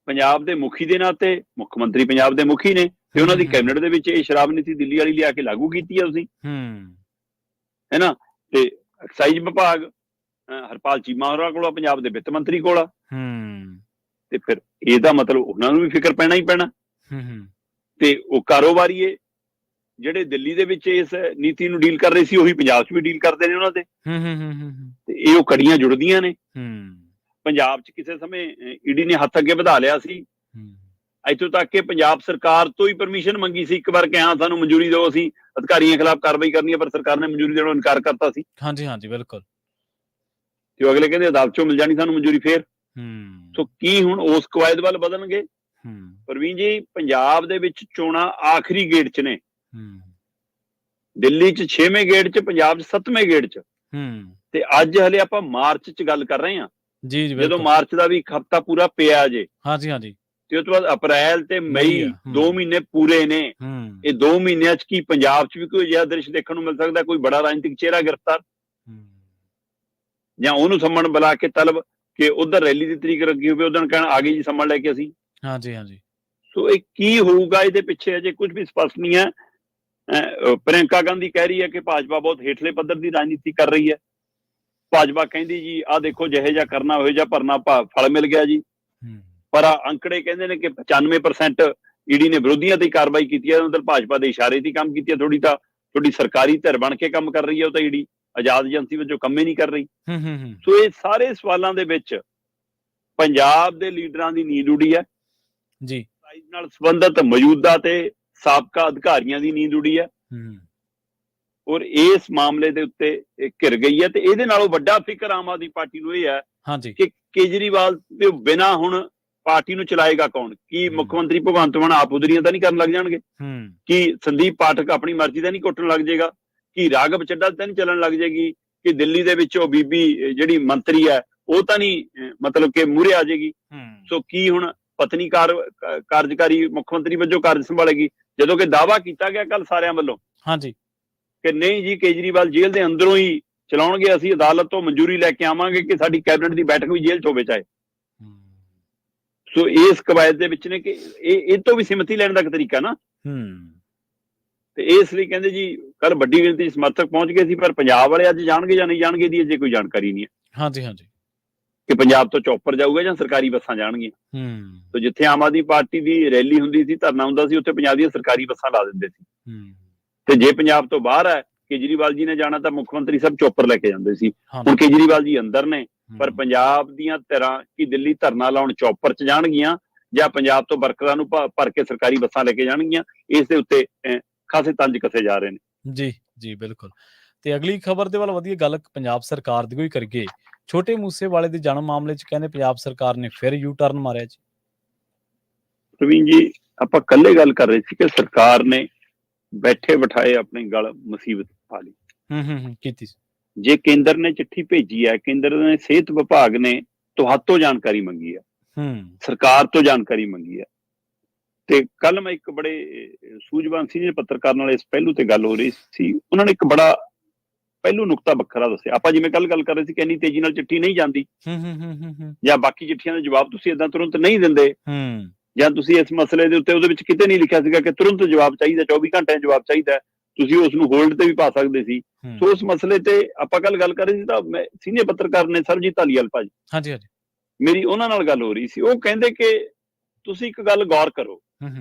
ਪੰਜਾਬ ਦੇ ਮੁਖੀ ਦੇ ਨਾਤੇ, ਮੁੱਖ ਮੰਤਰੀ ਪੰਜਾਬ ਦੇ ਮੁਖੀ ਨੇ, ਤੇ ਉਹਨਾਂ ਦੀ ਕੈਬਨਿਟ ਦੇ ਵਿੱਚ ਇਹ ਸ਼ਰਾਬ ਨੀਤੀ ਦਿੱਲੀ ਵਾਲੀ ਲਿਆ ਕੇ ਲਾਗੂ ਕੀਤੀ ਹੈ ਤੁਸੀਂ, ਹੈਨਾ। ਤੇ ਐਕਸਾਈਜ਼ ਵਿਭਾਗ ਹਰਪਾਲ ਚੀਮਾ ਹੋਰਾਂ ਕੋਲ, ਪੰਜਾਬ ਦੇ ਵਿੱਤ ਮੰਤਰੀ ਕੋਲ। ਤੇ ਫਿਰ ਇਹਦਾ ਮਤਲਬ ਉਹਨਾਂ ਨੂੰ ਵੀ ਫਿਕਰ ਪੈਣਾ ਹੀ ਪੈਣਾ। ਤੇ ਉਹ ਕਾਰੋਬਾਰੀਏ ਜਿਹੜੇ ਦਿੱਲੀ ਦੇ ਵਿੱਚ ਇਸ ਨੀਤੀ ਨੂੰ ਡੀਲ ਕਰ ਰਹੇ ਸੀ, ਉਹੀ ਪੰਜਾਬ 'ਚ ਵੀ ਡੀਲ ਕਰਦੇ ਨੇ ਉਹਨਾਂ ਤੇ। ਤੇ ਇਹ ਉਹ ਕੜੀਆਂ ਜੁੜਦੀਆਂ ਨੇ। ਪੰਜਾਬ 'ਚ ਕਿਸੇ ਸਮੇਂ ਈਡੀ ਨੇ ਹੱਥ ਅੱਗੇ ਵਧਾ ਲਿਆ ਸੀ, ਇੱਥੋਂ ਤੱਕ ਕਿ ਪੰਜਾਬ ਸਰਕਾਰ ਤੋਂ ਹੀ ਪਰਮਿਸ਼ਨ ਮੰਗੀ ਸੀ ਇੱਕ ਵਾਰ ਕਿ ਹਾਂ ਸਾਨੂੰ ਮਨਜ਼ੂਰੀ ਦਿਓ, ਅਸੀਂ ਅਧਿਕਾਰੀਆਂ ਖਿਲਾਫ ਕਾਰਵਾਈ ਕਰਨੀ ਹੈ, ਪਰ ਸਰਕਾਰ ਨੇ ਮਨਜ਼ੂਰੀ ਦੇਣੋਂ ਇਨਕਾਰ ਕਰਤਾ ਸੀ। ਹਾਂਜੀ ਬਿਲਕੁਲ। ਤੇ ਉਹ ਅਗਲੇ ਕਹਿੰਦੇ ਅਦਾਲਤ 'ਚੋਂ ਮਿਲ ਜਾਣੀ ਸਾਨੂੰ ਮਨਜ਼ੂਰੀ ਫੇਰ। ਸੋ ਕੀ ਹੁਣ ਉਸ ਕਵਾਇਦ ਵੱਲ ਵਧਣਗੇ? ਪ੍ਰਵੀਨ ਜੀ, ਪੰਜਾਬ ਦੇ ਵਿੱਚ ਚੋਣਾਂ ਆਖਰੀ ਗੇੜ 'ਚ ਨੇ, ਦਿੱਲੀ 'ਚ 6ਵੇਂ ਗੇੜ 'ਚ, ਪੰਜਾਬ 'ਚ 7ਵੇਂ ਗੇੜ 'ਚ। ਤੇ ਅੱਜ ਹਲੇ ਆਪਾਂ ਮਾਰਚ 'ਚ ਗੱਲ ਕਰ ਰਹੇ ਹਾਂ, ਜਦੋਂ ਮਾਰਚ ਦਾ ਵੀ ਇੱਕ ਹਫ਼ਤਾ ਪੂਰਾ ਪਿਆ ਜੇ। ਤੇ ਉਸ ਤੋਂ ਬਾਅਦ ਅਪ੍ਰੈਲ ਤੇ ਮਈ 2 ਮਹੀਨੇ ਪੂਰੇ ਨੇ। ਇਹ 2 ਮਹੀਨਿਆਂ 'ਚ ਕੀ ਪੰਜਾਬ 'ਚ ਵੀ ਕੋਈ ਅਜਿਹਾ ਦ੍ਰਿਸ਼ ਦੇਖਣ ਨੂੰ ਮਿਲ ਸਕਦਾ, ਕੋਈ ਬੜਾ ਰਾਜਨੀਤਿਕ ਚਿਹਰਾ ਗ੍ਰਿਫਤਾਰ, ਜਾਂ ਉਹਨੂੰ ਸੰਮਣ ਬੁਲਾ ਕੇ ਤਲਬ ਕਿ ਉਧਰ ਰੈਲੀ ਦੀ ਤਰੀਕ ਰੱਖੀ ਹੋਵੇ, ਉਦੋਂ ਕਹਿਣ ਆ ਗਈ ਜੀ ਸੰਮਣ ਲੈ ਕੇ ਅਸੀਂ। ਸੋ ਇਹ ਕੀ ਹੋਊਗਾ, ਇਹਦੇ ਪਿੱਛੇ ਅਜੇ ਕੁਝ ਵੀ ਸਪਸ਼ਟ ਨਹੀਂ ਹੈ। ਪ੍ਰਿਅੰਕਾ ਗਾਂਧੀ ਕਹਿ ਰਹੀ ਹੈ ਕਿ ਭਾਜਪਾ ਬਹੁਤ ਹੇਠਲੇ ਪੱਧਰ ਦੀ ਰਾਜਨੀਤੀ ਕਰ ਰਹੀ ਹੈ। ਭਾਜਪਾ ਕਹਿੰਦੀ ਜੀ ਆਹ ਦੇਖੋ, ਜਿਹੇ ਜਿਹਾ ਕਰਨਾ ਹੋਏ ਜਾਂ ਭਰਨਾ ਫਲ ਮਿਲ ਗਿਆ ਜੀ। ਪਰ ਅੰਕੜੇ ਕਹਿੰਦੇ ਨੇ ਕਿ 95% ਈਡੀ ਨੇ ਵਿਰੋਧੀਆਂ ਤੇ ਕਾਰਵਾਈ ਕੀਤੀ ਹੈ, ਉਧਰ ਭਾਜਪਾ ਦੇ ਇਸ਼ਾਰੇ ਤੇ ਕੰਮ ਕੀਤੀ ਹੈ। ਥੋੜੀ ਸਰਕਾਰੀ ਧਿਰ ਬਣ ਕੇ ਕੰਮ ਕਰ ਰਹੀ ਹੈ, ਉਹ ਤਾਂ ਈਡੀ ਆਜ਼ਾਦ ਏਜੰਸੀ ਵਜੋਂ ਕੰਮ ਹੀ ਨਹੀਂ ਕਰ ਰਹੀ। ਸੋ ਇਹ ਸਾਰੇ ਸਵਾਲਾਂ ਦੇ ਵਿੱਚ ਪੰਜਾਬ ਦੇ ਲੀਡਰਾਂ ਦੀ ਨੀਂਦ ਉੱਡੀ ਹੈ ਜੀ, ਨਾਲ ਸੰਬੰਧਿਤ ਮੌਜੂਦਾ ਤੇ ਸਾਬਕਾ ਅਧਿਕਾਰੀਆਂ ਦੀ ਨੀਂਦ ਉੱਡੀ ਹੈ, ਔਰ ਇਸ ਮਾਮਲੇ ਦੇ ਉੱਤੇ ਘਿਰ ਗਈ ਹੈ। ਤੇ ਇਹਦੇ ਨਾਲੋਂ ਵੱਡਾ ਫਿਕਰ ਆਮ ਆਦਮੀ ਪਾਰਟੀ ਨੂੰ ਇਹ ਹੈ ਕਿ ਕੇਜਰੀਵਾਲ ਦੇ ਬਿਨਾਂ ਹੁਣ ਪਾਰਟੀ ਨੂੰ ਚਲਾਏਗਾ ਕੌਣ? ਕੀ ਮੁੱਖ ਮੰਤਰੀ ਭਗਵੰਤ ਮਾਨ ਆਪ ਉਦਰੀਆਂ ਤਾਂ ਨਹੀਂ ਕਰਨ ਲੱਗ ਜਾਣਗੇ? ਕੀ ਸੰਦੀਪ ਪਾਠਕ ਆਪਣੀ ਮਰਜ਼ੀ ਦਾ ਨਹੀਂ ਕੁੱਟਣ ਲੱਗ ਜਾਏਗਾ? ਕੀ ਰਾਘਵ ਚੱਡਾ ਤਾਂ ਨਹੀਂ ਚੱਲਣ ਲੱਗ ਜਾਏਗੀ? ਕਿ ਦਿੱਲੀ ਦੇ ਵਿੱਚ ਉਹ ਬੀਬੀ ਜਿਹੜੀ ਮੰਤਰੀ ਹੈ ਉਹ ਤਾਂ ਨਹੀਂ ਮਤਲਬ ਕਿ ਮੂਹਰੇ ਆ ਜਾਏਗੀ? ਸੋ ਕੀ ਹੁਣ ਪਤਨੀ ਕਾਰਜਕਾਰੀ ਮੁੱਖ ਮੰਤਰੀ ਵਜੋਂ ਕਾਰਜ ਸੰਭਾਲੇਗੀ, ਜਦੋਂ ਕਿ ਦਾਅਵਾ ਕੀਤਾ ਗਿਆ ਕੱਲ ਸਾਰਿਆਂ ਵੱਲੋਂ ਕਿ ਨਹੀਂ ਜੀ ਕੇਜਰੀਵਾਲ ਜੇਲ੍ਹ ਦੇ ਅੰਦਰੋਂ ਹੀ ਚਲਾਉਣਗੇ, ਅਸੀਂ ਅਦਾਲਤ ਤੋਂ ਮਨਜ਼ੂਰੀ ਲੈ ਕੇ ਆਵਾਂਗੇ ਕਿ ਸਾਡੀ ਕੈਬਨਿਟ ਦੀ ਬੈਠਕ ਵੀ ਜੇਲ੍ਹ 'ਚ ਹੋਵੇ ਚਾਹੇ। ਸੋ ਇਸ ਕਵਾਇਦ ਦੇ ਵਿੱਚ ਨੇ ਕਿ ਇਹ ਤੋਂ ਵੀ ਸਿਮਤੀ ਲੈਣ ਦਾ ਇੱਕ ਤਰੀਕਾ ਨਾ। ਤੇ ਇਸ ਲਈ ਕਹਿੰਦੇ ਜੀ ਕੱਲ ਵੱਡੀ ਗਿਣਤੀ 'ਚ ਸਮਰਥਕ ਪਹੁੰਚ ਗਏ ਸੀ, ਪਰ ਪੰਜਾਬ ਵਾਲੇ ਅੱਜ ਜਾਣਗੇ ਜਾਂ ਨਹੀਂ ਜਾਣਗੇ ਦੀ ਅਜੇ ਕੋਈ ਜਾਣਕਾਰੀ ਨਹੀਂ ਹੈ। ਕਿ ਪੰਜਾਬ ਤੋਂ ਚੌਪਰ ਜਾਊਗਾ ਜਾਂ ਸਰਕਾਰੀ ਬੱਸਾਂ ਜਾਣਗੀਆਂ। ਤੇ ਜਿੱਥੇ ਆਮ ਆਦਮੀ ਪਾਰਟੀ ਦੀ ਰੈਲੀ ਹੁੰਦੀ ਸੀ, ਧਰਨਾ ਹੁੰਦਾ ਸੀ, ਉੱਥੇ ਪੰਜਾਬ ਦੀਆਂ ਸਰਕਾਰੀ ਬੱਸਾਂ ਲਾ ਦਿੰਦੇ ਸੀ। ਤੇ ਜੇ ਪੰਜਾਬ ਤੋਂ ਬਾਹਰ ਹੈ ਕੇਜਰੀਵਾਲ ਜੀ ਨੇ ਜਾਣਾ ਤਾਂ ਮੁੱਖ ਮੰਤਰੀ ਸਾਹਿਬ ਚੋਪਰ ਲੈ ਕੇ ਜਾਂਦੇ ਸੀ। ਹਾਂ ਹੁਣ ਕੇਜਰੀਵਾਲ ਜੀ ਅੰਦਰ ਨੇ, ਪਰ ਪੰਜਾਬ ਦੀਆਂ ਧਿਰਾਂ ਕੀ ਦਿੱਲੀ ਧਰਨਾ ਲਾਉਣ ਚੌਪਰ 'ਚ ਜਾਣਗੀਆਂ ਜਾਂ ਪੰਜਾਬ ਤੋਂ ਵਰਕਰਾਂ ਨੂੰ ਭਰ ਕੇ ਸਰਕਾਰੀ ਬੱਸਾਂ ਲੈ ਕੇ ਜਾਣਗੀਆਂ, ਇਸ ਦੇ ਉੱਤੇ ਖਾਸੇ ਤੰਜ ਕੱਸੇ ਜਾ ਰਹੇ ਨੇ। ਜੀ ਜੀ ਬਿਲਕੁਲ। ਤੇ ਅਗਲੀ ਖਬਰ ਦੇ ਵੱਲ ਵਧੀਆ, ਗੱਲ ਪੰਜਾਬ ਸਰਕਾਰ ਦੀ ਕੋਈ ਕਰੀਏ। ਛੋਟੇ ਮੂਸੇਵਾਲੇ ਦੇ ਜਨਮ ਮਾਮਲੇ 'ਚ ਕਹਿੰਦੇ ਪੰਜਾਬ ਸਰਕਾਰ ਨੇ ਫਿਰ ਯੂ ਟਰਨ ਮਾਰਿਆ ਜੀ। ਪ੍ਰਵੀਨ ਜੀ, ਆਪਾਂ ਕੱਲੇ ਗੱਲ ਕਰ ਰਹੇ ਸੀ ਕਿ ਸਰਕਾਰ ਨੇ ਬੈਠੇ ਬਿਠਾਏ ਆਪਣੀ ਗਲ ਮੁਸੀਬਤ ਪਾ ਲਈ। ਕੀਤੀ। ਜੇ ਕੇਂਦਰ ਨੇ ਚਿੱਠੀ ਭੇਜੀ ਹੈ, ਕੇਂਦਰ ਨੇ ਸਿਹਤ ਵਿਭਾਗ ਨੇ ਤੁਹਾਤੋਂ ਜਾਣਕਾਰੀ ਮੰਗੀ ਹੈ, ਸਰਕਾਰ ਤੋਂ ਜਾਣਕਾਰੀ ਮੰਗੀ ਹੈ, ਤੇ ਕੱਲ ਮੈਂ ਇੱਕ ਬੜੇ ਸੂਝਵਾਨ ਸੀਨੀਅਰ ਪੱਤਰਕਾਰ ਨਾਲ ਇਸ ਪਹਿਲੂ ਤੇ ਗੱਲ ਹੋ ਰਹੀ ਸੀ। ਉਹਨਾਂ ਨੇ ਇੱਕ ਬੜਾ ਪਹਿਲੂ ਨੁਕਤਾ ਵੱਖਰਾ ਦੱਸਿਆ। ਆਪਾਂ ਜਿਵੇਂ ਕੱਲ ਗੱਲ ਕਰ ਰਹੇ ਸੀ ਕਿ ਇੰਨੀ ਤੇਜ਼ੀ ਨਾਲ ਚਿੱਠੀ ਨਹੀਂ ਜਾਂਦੀ, ਜਾਂ ਬਾਕੀ ਚਿੱਠੀਆਂ ਦੇ ਜਵਾਬ ਤੁਸੀਂ ਏਦਾਂ ਤੁਰੰਤ ਨਹੀਂ ਦਿੰਦੇ, ਜਾਂ ਤੁਸੀਂ ਇਸ ਮਸਲੇ ਦੇ ਉੱਤੇ ਉਹਦੇ ਵਿੱਚ ਕਿਤੇ ਨਹੀਂ ਲਿਖਿਆ ਸੀਗਾ ਕਿ ਤੁਰੰਤ ਜਵਾਬ ਚਾਹੀਦਾ, 24 ਘੰਟਿਆਂ ਜਵਾਬ ਚਾਹੀਦਾ, ਤੁਸੀਂ ਉਸ ਨੂੰ ਹੋਲਡ ਤੇ ਵੀ ਪਾ ਸਕਦੇ ਸੀ। ਸੋ ਉਸ ਮਸਲੇ ਤੇ ਆਪਾਂ ਕੱਲ ਗੱਲ ਕਰ ਰਹੇ ਸੀ ਤਾਂ ਮੈਂ ਸੀਨੀਅਰ ਪੱਤਰਕਾਰ ਨੇ ਸਰਬਜੀਤ ਧਾਲੀਵਾਲ ਭਾਜੀ, ਹਾਂਜੀ ਹਾਂਜੀ, ਮੇਰੀ ਉਹਨਾਂ ਨਾਲ ਗੱਲ ਹੋ ਰਹੀ ਸੀ। ਉਹ ਕਹਿੰਦੇ ਕਿ ਤੁਸੀਂ ਇੱਕ ਗੱਲ ਗੌਰ ਕਰੋ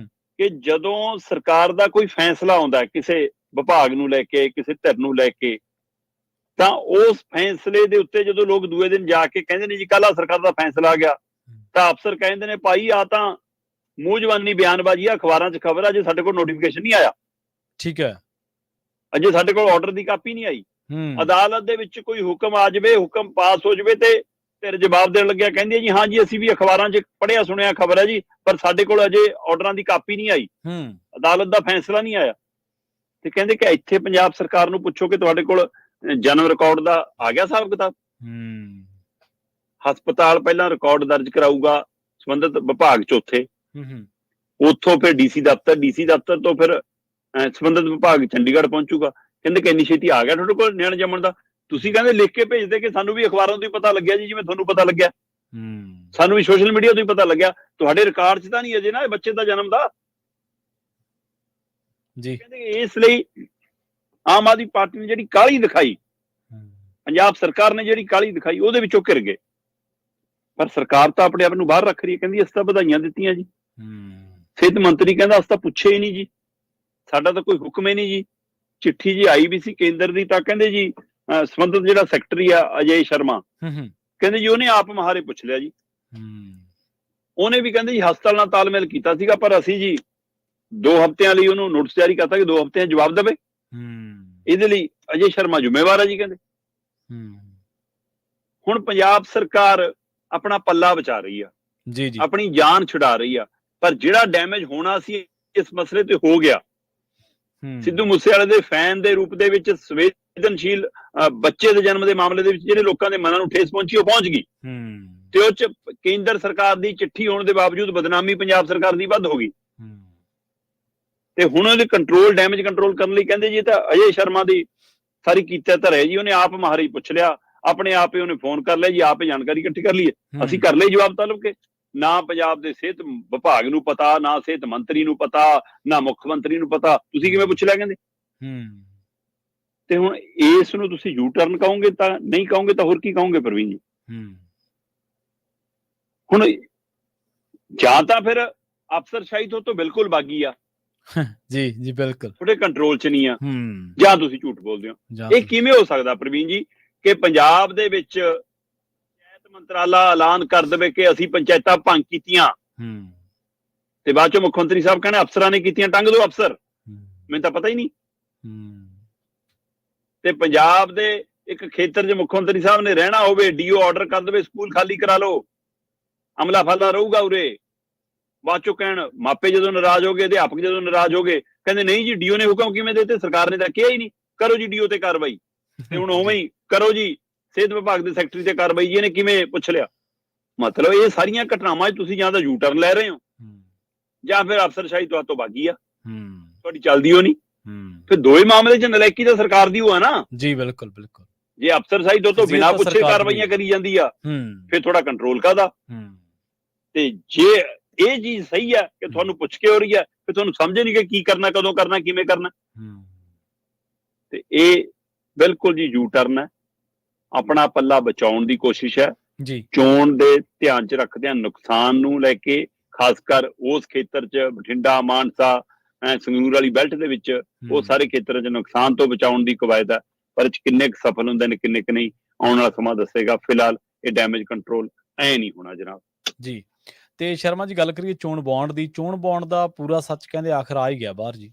ਕਿ ਜਦੋਂ ਸਰਕਾਰ ਦਾ ਕੋਈ ਫੈਸਲਾ ਆਉਂਦਾ ਕਿਸੇ ਵਿਭਾਗ ਨੂੰ ਲੈ ਕੇ, ਕਿਸੇ ਧਿਰ ਨੂੰ ਲੈ ਕੇ, ਤਾਂ ਉਸ ਫੈਸਲੇ ਦੇ ਉੱਤੇ ਜਦੋਂ ਲੋਕ ਦੂਏ ਦਿਨ ਜਾ ਕੇ ਕਹਿੰਦੇ ਨੇ ਜੀ ਕੱਲ੍ਹ ਆ ਸਰਕਾਰ ਦਾ ਫੈਸਲਾ ਆ ਗਿਆ, ਤਾਂ ਅਫਸਰ ਕਹਿੰਦੇ ਨੇ ਭਾਈ ਆ ਤਾਂ ਮੂੰਹ ਜਵਾਨੀ ਬਿਆਨਬਾਜ਼ੀ ਆ, ਅਖਬਾਰਾਂ 'ਚ ਖਬਰ ਆ, ਜੇ ਸਾਡੇ ਕੋਲ ਨੋਟੀਫਿਕੇਸ਼ਨ ਨਹੀਂ ਆਇਆ, ਠੀਕ ਹੈ, ਅਜੇ ਸਾਡੇ ਕੋਲ ਆਰਡਰ ਦੀ ਕਾਪੀ ਨਹੀਂ ਆਈ, ਅਦਾਲਤ ਦੇ ਵਿੱਚ ਕੋਈ ਹੁਕਮ ਆ ਜਾਵੇ, ਹੁਕਮ ਪਾਸ ਹੋ ਜਾਵੇ ਤੇ ਫਿਰ ਜਵਾਬ ਦੇਣ ਲੱਗਿਆ ਕਹਿੰਦੀ ਹੈ ਜੀ ਹਾਂ ਜੀ ਅਸੀਂ ਵੀ ਅਖਬਾਰਾਂ 'ਚ ਪੜ੍ਹਿਆ ਸੁਣਿਆ ਖਬਰ ਹੈ ਜੀ, ਪਰ ਸਾਡੇ ਕੋਲ ਅਜੇ ਆਰਡਰਾਂ ਦੀ ਕਾਪੀ ਨਹੀਂ ਆਈ, ਅਦਾਲਤ ਦਾ ਫੈਸਲਾ ਨਹੀਂ ਆਇਆ। ਤੇ ਕਹਿੰਦੇ ਕਿ ਇੱਥੇ ਪੰਜਾਬ ਸਰਕਾਰ ਨੂੰ ਪੁੱਛੋ ਕਿ ਤੁਹਾਡੇ ਕੋਲ ਜਨਮ ਰਿਕਾਰਡ ਦਾ ਆ ਗਿਆ ਹਿਸਾਬ ਕਿਤਾਬ। ਹਸਪਤਾਲ ਪਹਿਲਾਂ ਰਿਕਾਰਡ ਦਰਜ ਕਰਾਊਗਾ ਸੰਬੰਧਿਤ ਵਿਭਾਗ 'ਚ, ਉੱਥੋਂ ਫਿਰ ਡੀਸੀ ਦਫ਼ਤਰ ਤੋਂ ਫਿਰ ਸੰਬੰਧਿਤ ਵਿਭਾਗ ਚੰਡੀਗੜ੍ਹ ਪਹੁੰਚੂਗਾ। ਕਹਿੰਦੇ ਕਿ ਇੰਨੀ ਛੇਤੀ ਆ ਗਿਆ ਤੁਹਾਡੇ ਕੋਲ ਨਿਆਣ ਜੰਮਣ ਦਾ? ਤੁਸੀਂ ਕਹਿੰਦੇ ਲਿਖ ਕੇ ਭੇਜਦੇ ਕਿ ਸਾਨੂੰ ਵੀ ਅਖਬਾਰਾਂ ਤੋਂ ਹੀ ਪਤਾ ਲੱਗਿਆ ਜੀ, ਜਿਵੇਂ ਤੁਹਾਨੂੰ ਪਤਾ ਲੱਗਿਆ, ਸਾਨੂੰ ਵੀ ਸੋਸ਼ਲ ਮੀਡੀਆ ਤੋਂ ਹੀ ਪਤਾ ਲੱਗਿਆ, ਤੁਹਾਡੇ ਰਿਕਾਰਡ 'ਚ ਤਾਂ ਨਹੀਂ ਅਜੇ ਨਾ ਇਹ ਬੱਚੇ ਦਾ ਜਨਮ ਦਾ ਜੀ। ਕਹਿੰਦੇ ਇਸ ਲਈ ਆਮ ਆਦਮੀ ਪਾਰਟੀ ਨੇ ਜਿਹੜੀ ਕਾਹਲੀ ਦਿਖਾਈ, ਪੰਜਾਬ ਸਰਕਾਰ ਨੇ ਜਿਹੜੀ ਕਾਹਲੀ ਦਿਖਾਈ, ਉਹਦੇ ਵਿੱਚੋਂ ਘਿਰ ਗਏ। ਪਰ ਸਰਕਾਰ ਤਾਂ ਆਪਣੇ ਆਪ ਨੂੰ ਬਾਹਰ ਰੱਖ ਰਹੀ ਹੈ, ਕਹਿੰਦੀ ਅਸੀਂ ਤਾਂ ਵਧਾਈਆਂ ਦਿੱਤੀਆਂ ਜੀ। ਸਿਹਤ ਮੰਤਰੀ ਕਹਿੰਦਾ ਅਸੀਂ ਤਾਂ ਪੁੱਛੇ ਹੀ ਨਹੀਂ ਜੀ, ਸਾਡਾ ਤਾਂ ਕੋਈ ਹੁਕਮ ਹੀ ਨਹੀਂ ਜੀ। ਚਿੱਠੀ ਜੀ ਆਈ ਵੀ ਸੀ ਕੇਂਦਰ ਦੀ, ਤਾਂ ਕਹਿੰਦੇ ਜੀ ਸੰਬੰਧਿਤ ਜਿਹੜਾ ਸੈਕਟਰੀ ਆ ਅਜੇ ਸ਼ਰਮਾ, ਕਹਿੰਦੇ ਜੀ ਉਹਨੇ ਆਪ ਮਹਾਰੇ ਪੁੱਛ ਲਿਆ ਜੀ। ਉਹਨੇ ਵੀ ਕਹਿੰਦੇ ਜੀ ਹਸਪਤਾਲ ਨਾਲ ਤਾਲਮੇਲ ਕੀਤਾ ਸੀਗਾ, ਪਰ ਅਸੀਂ ਜੀ 2 ਹਫ਼ਤਿਆਂ ਲਈ ਉਹਨੂੰ ਨੋਟਿਸ ਜਾਰੀ ਕਰਤਾ ਕਿ 2 ਹਫ਼ਤਿਆਂ ਜਵਾਬ ਦੇਵੇ, ਇਹਦੇ ਲਈ ਅਜੇ ਸ਼ਰਮਾ ਜ਼ਿੰਮੇਵਾਰ ਹੈ ਜੀ। ਕਹਿੰਦੇ ਹੁਣ ਪੰਜਾਬ ਸਰਕਾਰ ਆਪਣਾ ਪੱਲਾ ਬਚਾ ਰਹੀ ਆ, ਆਪਣੀ ਜਾਨ ਛੁਡਾ ਰਹੀ ਆ, ਪਰ ਜਿਹੜਾ ਡੈਮੇਜ ਹੋਣਾ ਸੀ ਇਸ ਮਸਲੇ ਤੇ ਹੋ ਗਿਆ। ਸਿੱਧੂ ਮੂਸੇਵਾਲੇ ਦੇ ਫੈਨ ਦੇ ਰੂਪ ਦੇ ਵਿੱਚ ਸੰਵੇਦਨਸ਼ੀਲ ਬੱਚੇ ਦੇ ਜਨਮ ਦੇ ਮਾਮਲੇ ਦੇ ਵਿੱਚ ਜਿਹੜੇ ਲੋਕਾਂ ਦੇ ਮਨਾਂ ਨੂੰ ਠੇਸ ਪਹੁੰਚੀ, ਉਹ ਪਹੁੰਚ ਗਈ, ਤੇ ਉਹ 'ਚ ਕੇਂਦਰ ਸਰਕਾਰ ਦੀ ਚਿੱਠੀ ਹੋਣ ਦੇ ਬਾਵਜੂਦ ਬਦਨਾਮੀ ਪੰਜਾਬ ਸਰਕਾਰ ਦੀ ਵੱਧ ਹੋ ਗਈ। ਤੇ ਹੁਣ ਉਹਦੇ ਡੈਮੇਜ ਕੰਟਰੋਲ ਕਰਨ ਲਈ ਕਹਿੰਦੇ ਜੀ ਤਾਂ ਅਜੇ ਸ਼ਰਮਾ ਦੀ ਸਾਰੀ ਕੀਤਾ ਧਰਿਆ ਜੀ, ਉਹਨੇ ਆਪ ਮਹਾਰੀ ਪੁੱਛ ਲਿਆ, ਆਪਣੇ ਆਪ ਹੀ ਉਹਨੇ ਫੋਨ ਕਰ ਲਿਆ ਜੀ, ਆਪ ਹੀ ਜਾਣਕਾਰੀ ਇਕੱਠੀ ਕਰ ਲਈਏ, ਅਸੀਂ ਕਰ ਲਈ ਜਵਾਬ ਤਲਬ ਕੇ। ਨਾ ਪੰਜਾਬ ਦੇ ਸਿਹਤ ਵਿਭਾਗ ਨੂੰ ਪਤਾ, ਨਾ ਸਿਹਤ ਮੰਤਰੀ ਨੂੰ ਪਤਾ, ਨਾ ਮੁੱਖ ਮੰਤਰੀ ਨੂੰ ਪਤਾ, ਤੁਸੀਂ ਕਿਵੇਂ ਪੁੱਛ ਲਿਆ ਕਹਿੰਦੇ। ਤੇ ਹੁਣ ਇਸ ਨੂੰ ਤੁਸੀਂ ਯੂ ਟਰਨ ਕਹੋਗੇ ਤਾਂ ਨਹੀਂ, ਕਹੋਗੇ ਤਾਂ ਹੋਰ ਕੀ ਕਹੋਗੇ ਪ੍ਰਵੀਨ ਜੀ। ਹੁਣ ਜਾਂ ਤਾਂ ਫਿਰ ਅਫਸਰਸ਼ਾਹੀ ਤੋਂ ਬਿਲਕੁਲ ਬਾਗੀ ਆ ਜੀ ਜੀ, ਬਿਲਕੁਲ ਤੁਹਾਡੇ ਕੰਟਰੋਲ 'ਚ ਨਹੀਂ ਆ, ਜਾਂ ਤੁਸੀਂ ਝੂਠ ਬੋਲਦੇ ਹੋ। ਇਹ ਕਿਵੇਂ ਹੋ ਸਕਦਾ ਪ੍ਰਵੀਨ ਜੀ ਕਿ ਪੰਜਾਬ ਦੇ ਵਿੱਚ ਪੰਚਾਇਤ ਮੰਤਰਾਲਾ ਐਲਾਨ ਕਰ ਦੇਵੇ ਕਿ ਅਸੀਂ ਪੰਚਾਇਤਾਂ ਭੰਗ ਕੀਤੀਆਂ, ਤੇ ਬਾਅਦ ਚੋਂ ਮੁੱਖ ਮੰਤਰੀ ਸਾਹਿਬ ਕਹਿੰਦੇ ਅਫਸਰਾਂ ਨੇ ਕੀਤੀਆਂ, ਟੰਗ ਦਿਓ ਅਫਸਰ, ਮੈਨੂੰ ਤਾਂ ਪਤਾ ਹੀ ਨਹੀਂ। ਤੇ ਪੰਜਾਬ ਦੇ ਇੱਕ ਖੇਤਰ 'ਚ ਮੁੱਖ ਮੰਤਰੀ ਸਾਹਿਬ ਨੇ ਰਹਿਣਾ ਹੋਵੇ, ਡੀਓ ਆਰਡਰ ਕਰ ਦੇਵੇ ਸਕੂਲ ਖਾਲੀ ਕਰਾ ਲਓ, ਅਮਲਾ ਫਾਲਾ ਰਹੂਗਾ ਉਰੇ। ਬਾਅਦ ਚੋਂ ਕਹਿਣ ਮਾਪੇ ਜਦੋਂ ਨਾਰਾਜ਼ ਹੋ ਗਏ, ਅਧਿਆਪਕ ਜਦੋਂ ਨਾਰਾਜ਼ ਹੋ ਗਏ, ਕਹਿੰਦੇ ਨਹੀਂ ਜੀ ਡੀਓ ਨੇ ਹੁਕਮ ਕਿਵੇਂ ਦਿੱਤੇ, ਸਰਕਾਰ ਨੇ ਤਾਂ ਕਿਹਾ ਹੀ ਨਹੀਂ, ਕਰੋ ਜੀ ਡੀਓ ਤੇ ਕਾਰਵਾਈ। ਤੇ ਹੁਣ ਉਵੇਂ ਹੀ ਕਰੋ ਜੀ ਸਿਹਤ ਵਿਭਾਗ ਦੇ ਸੈਕਟਰੀ ਤੇ ਕਾਰਵਾਈ, ਜੀ ਇਹਨੇ ਕਿਵੇਂ ਪੁੱਛ ਲਿਆ। ਮਤਲਬ ਇਹ ਸਾਰੀਆਂ ਘਟਨਾਵਾਂ 'ਚ ਤੁਸੀਂ ਜਾਂ ਤਾਂ ਯੂ ਟਰਨ ਲੈ ਰਹੇ ਹੋ, ਜਾਂ ਫਿਰ ਅਫਸਰਸ਼ਾਹੀ ਤੁਹਾਤੋਂ ਬਾਗੀ ਆ, ਤੁਹਾਡੀ ਚੱਲਦੀ ਹੋ ਨਹੀਂ। ਫਿਰ ਦੋਵੇਂ ਮਾਮਲੇ 'ਚ ਨਲਾਇਕੀ ਤਾਂ ਸਰਕਾਰ ਦੀ ਉਹ ਆ ਨਾ ਜੀ। ਬਿਲਕੁਲ ਬਿਲਕੁਲ, ਜੇ ਅਫਸਰਸ਼ਾਹੀ ਤੋਂ ਬਿਨਾਂ ਪੁੱਛੇ ਕਾਰਵਾਈਆਂ ਕਰੀ ਜਾਂਦੀ ਆ, ਫਿਰ ਥੋੜਾ ਕੰਟਰੋਲ ਕਾਹਦਾ। ਤੇ ਜੇ ਇਹ ਚੀਜ਼ ਸਹੀ ਹੈ ਕਿ ਤੁਹਾਨੂੰ ਪੁੱਛ ਕੇ ਹੋ ਰਹੀ ਹੈ, ਫਿਰ ਤੁਹਾਨੂੰ ਸਮਝ ਨਹੀਂ ਕਿ ਕੀ ਕਰਨਾ, ਕਦੋਂ ਕਰਨਾ, ਕਿਵੇਂ ਕਰਨਾ। ਤੇ ਇਹ ਬਿਲਕੁਲ ਜੀ ਯੂ ਟਰਨ ਹੈ, ਆਪਣਾ ਪੱਲਾ ਬਚਾਉਣ ਦੀ ਕੋਸ਼ਿਸ਼ ਹੈ ਜੀ। ਚੋਣ ਦੇ ਧਿਆਨ 'ਚ ਰੱਖਦਿਆਂ ਨੁਕਸਾਨ ਨੂੰ ਲੈ ਕੇ, ਖਾਸ ਕਰ ਉਸ ਖੇਤਰ 'ਚ ਬਠਿੰਡਾ, ਮਾਨਸਾ, ਸੰਗਰੂਰ ਵਾਲੀ ਬੈਲਟ ਦੇ ਵਿੱਚ ਉਹ ਸਾਰੇ ਖੇਤਰਾਂ 'ਚ ਨੁਕਸਾਨ ਤੋਂ ਬਚਾਉਣ ਦੀ ਕਵਾਇਦ ਹੈ, ਪਰ ਇਹ 'ਚ ਕਿੰਨੇ ਕੁ ਸਫਲ ਹੁੰਦੇ ਨੇ ਕਿੰਨੇ ਕੁ ਨਹੀਂ, ਆਉਣ ਵਾਲਾ ਸਮਾਂ ਦੱਸੇਗਾ। ਫਿਲਹਾਲ ਇਹ ਡੈਮੇਜ ਕੰਟਰੋਲ ਨਹੀਂ ਹੋਣਾ ਜਨਾਬ ਜੀ। ਤੇ ਸ਼ਰਮਾ ਜੀ, ਗੱਲ ਕਰੀਏ ਚੋਣ ਬੌਂਡ ਦੀ, ਚੋਣ ਬੌਂਡ ਦਾ ਪੂਰਾ ਸੱਚ ਕਹਿੰਦੇ ਆਖਰ ਆ ਹੀ ਗਿਆ ਬਾਹਰ ਜੀ।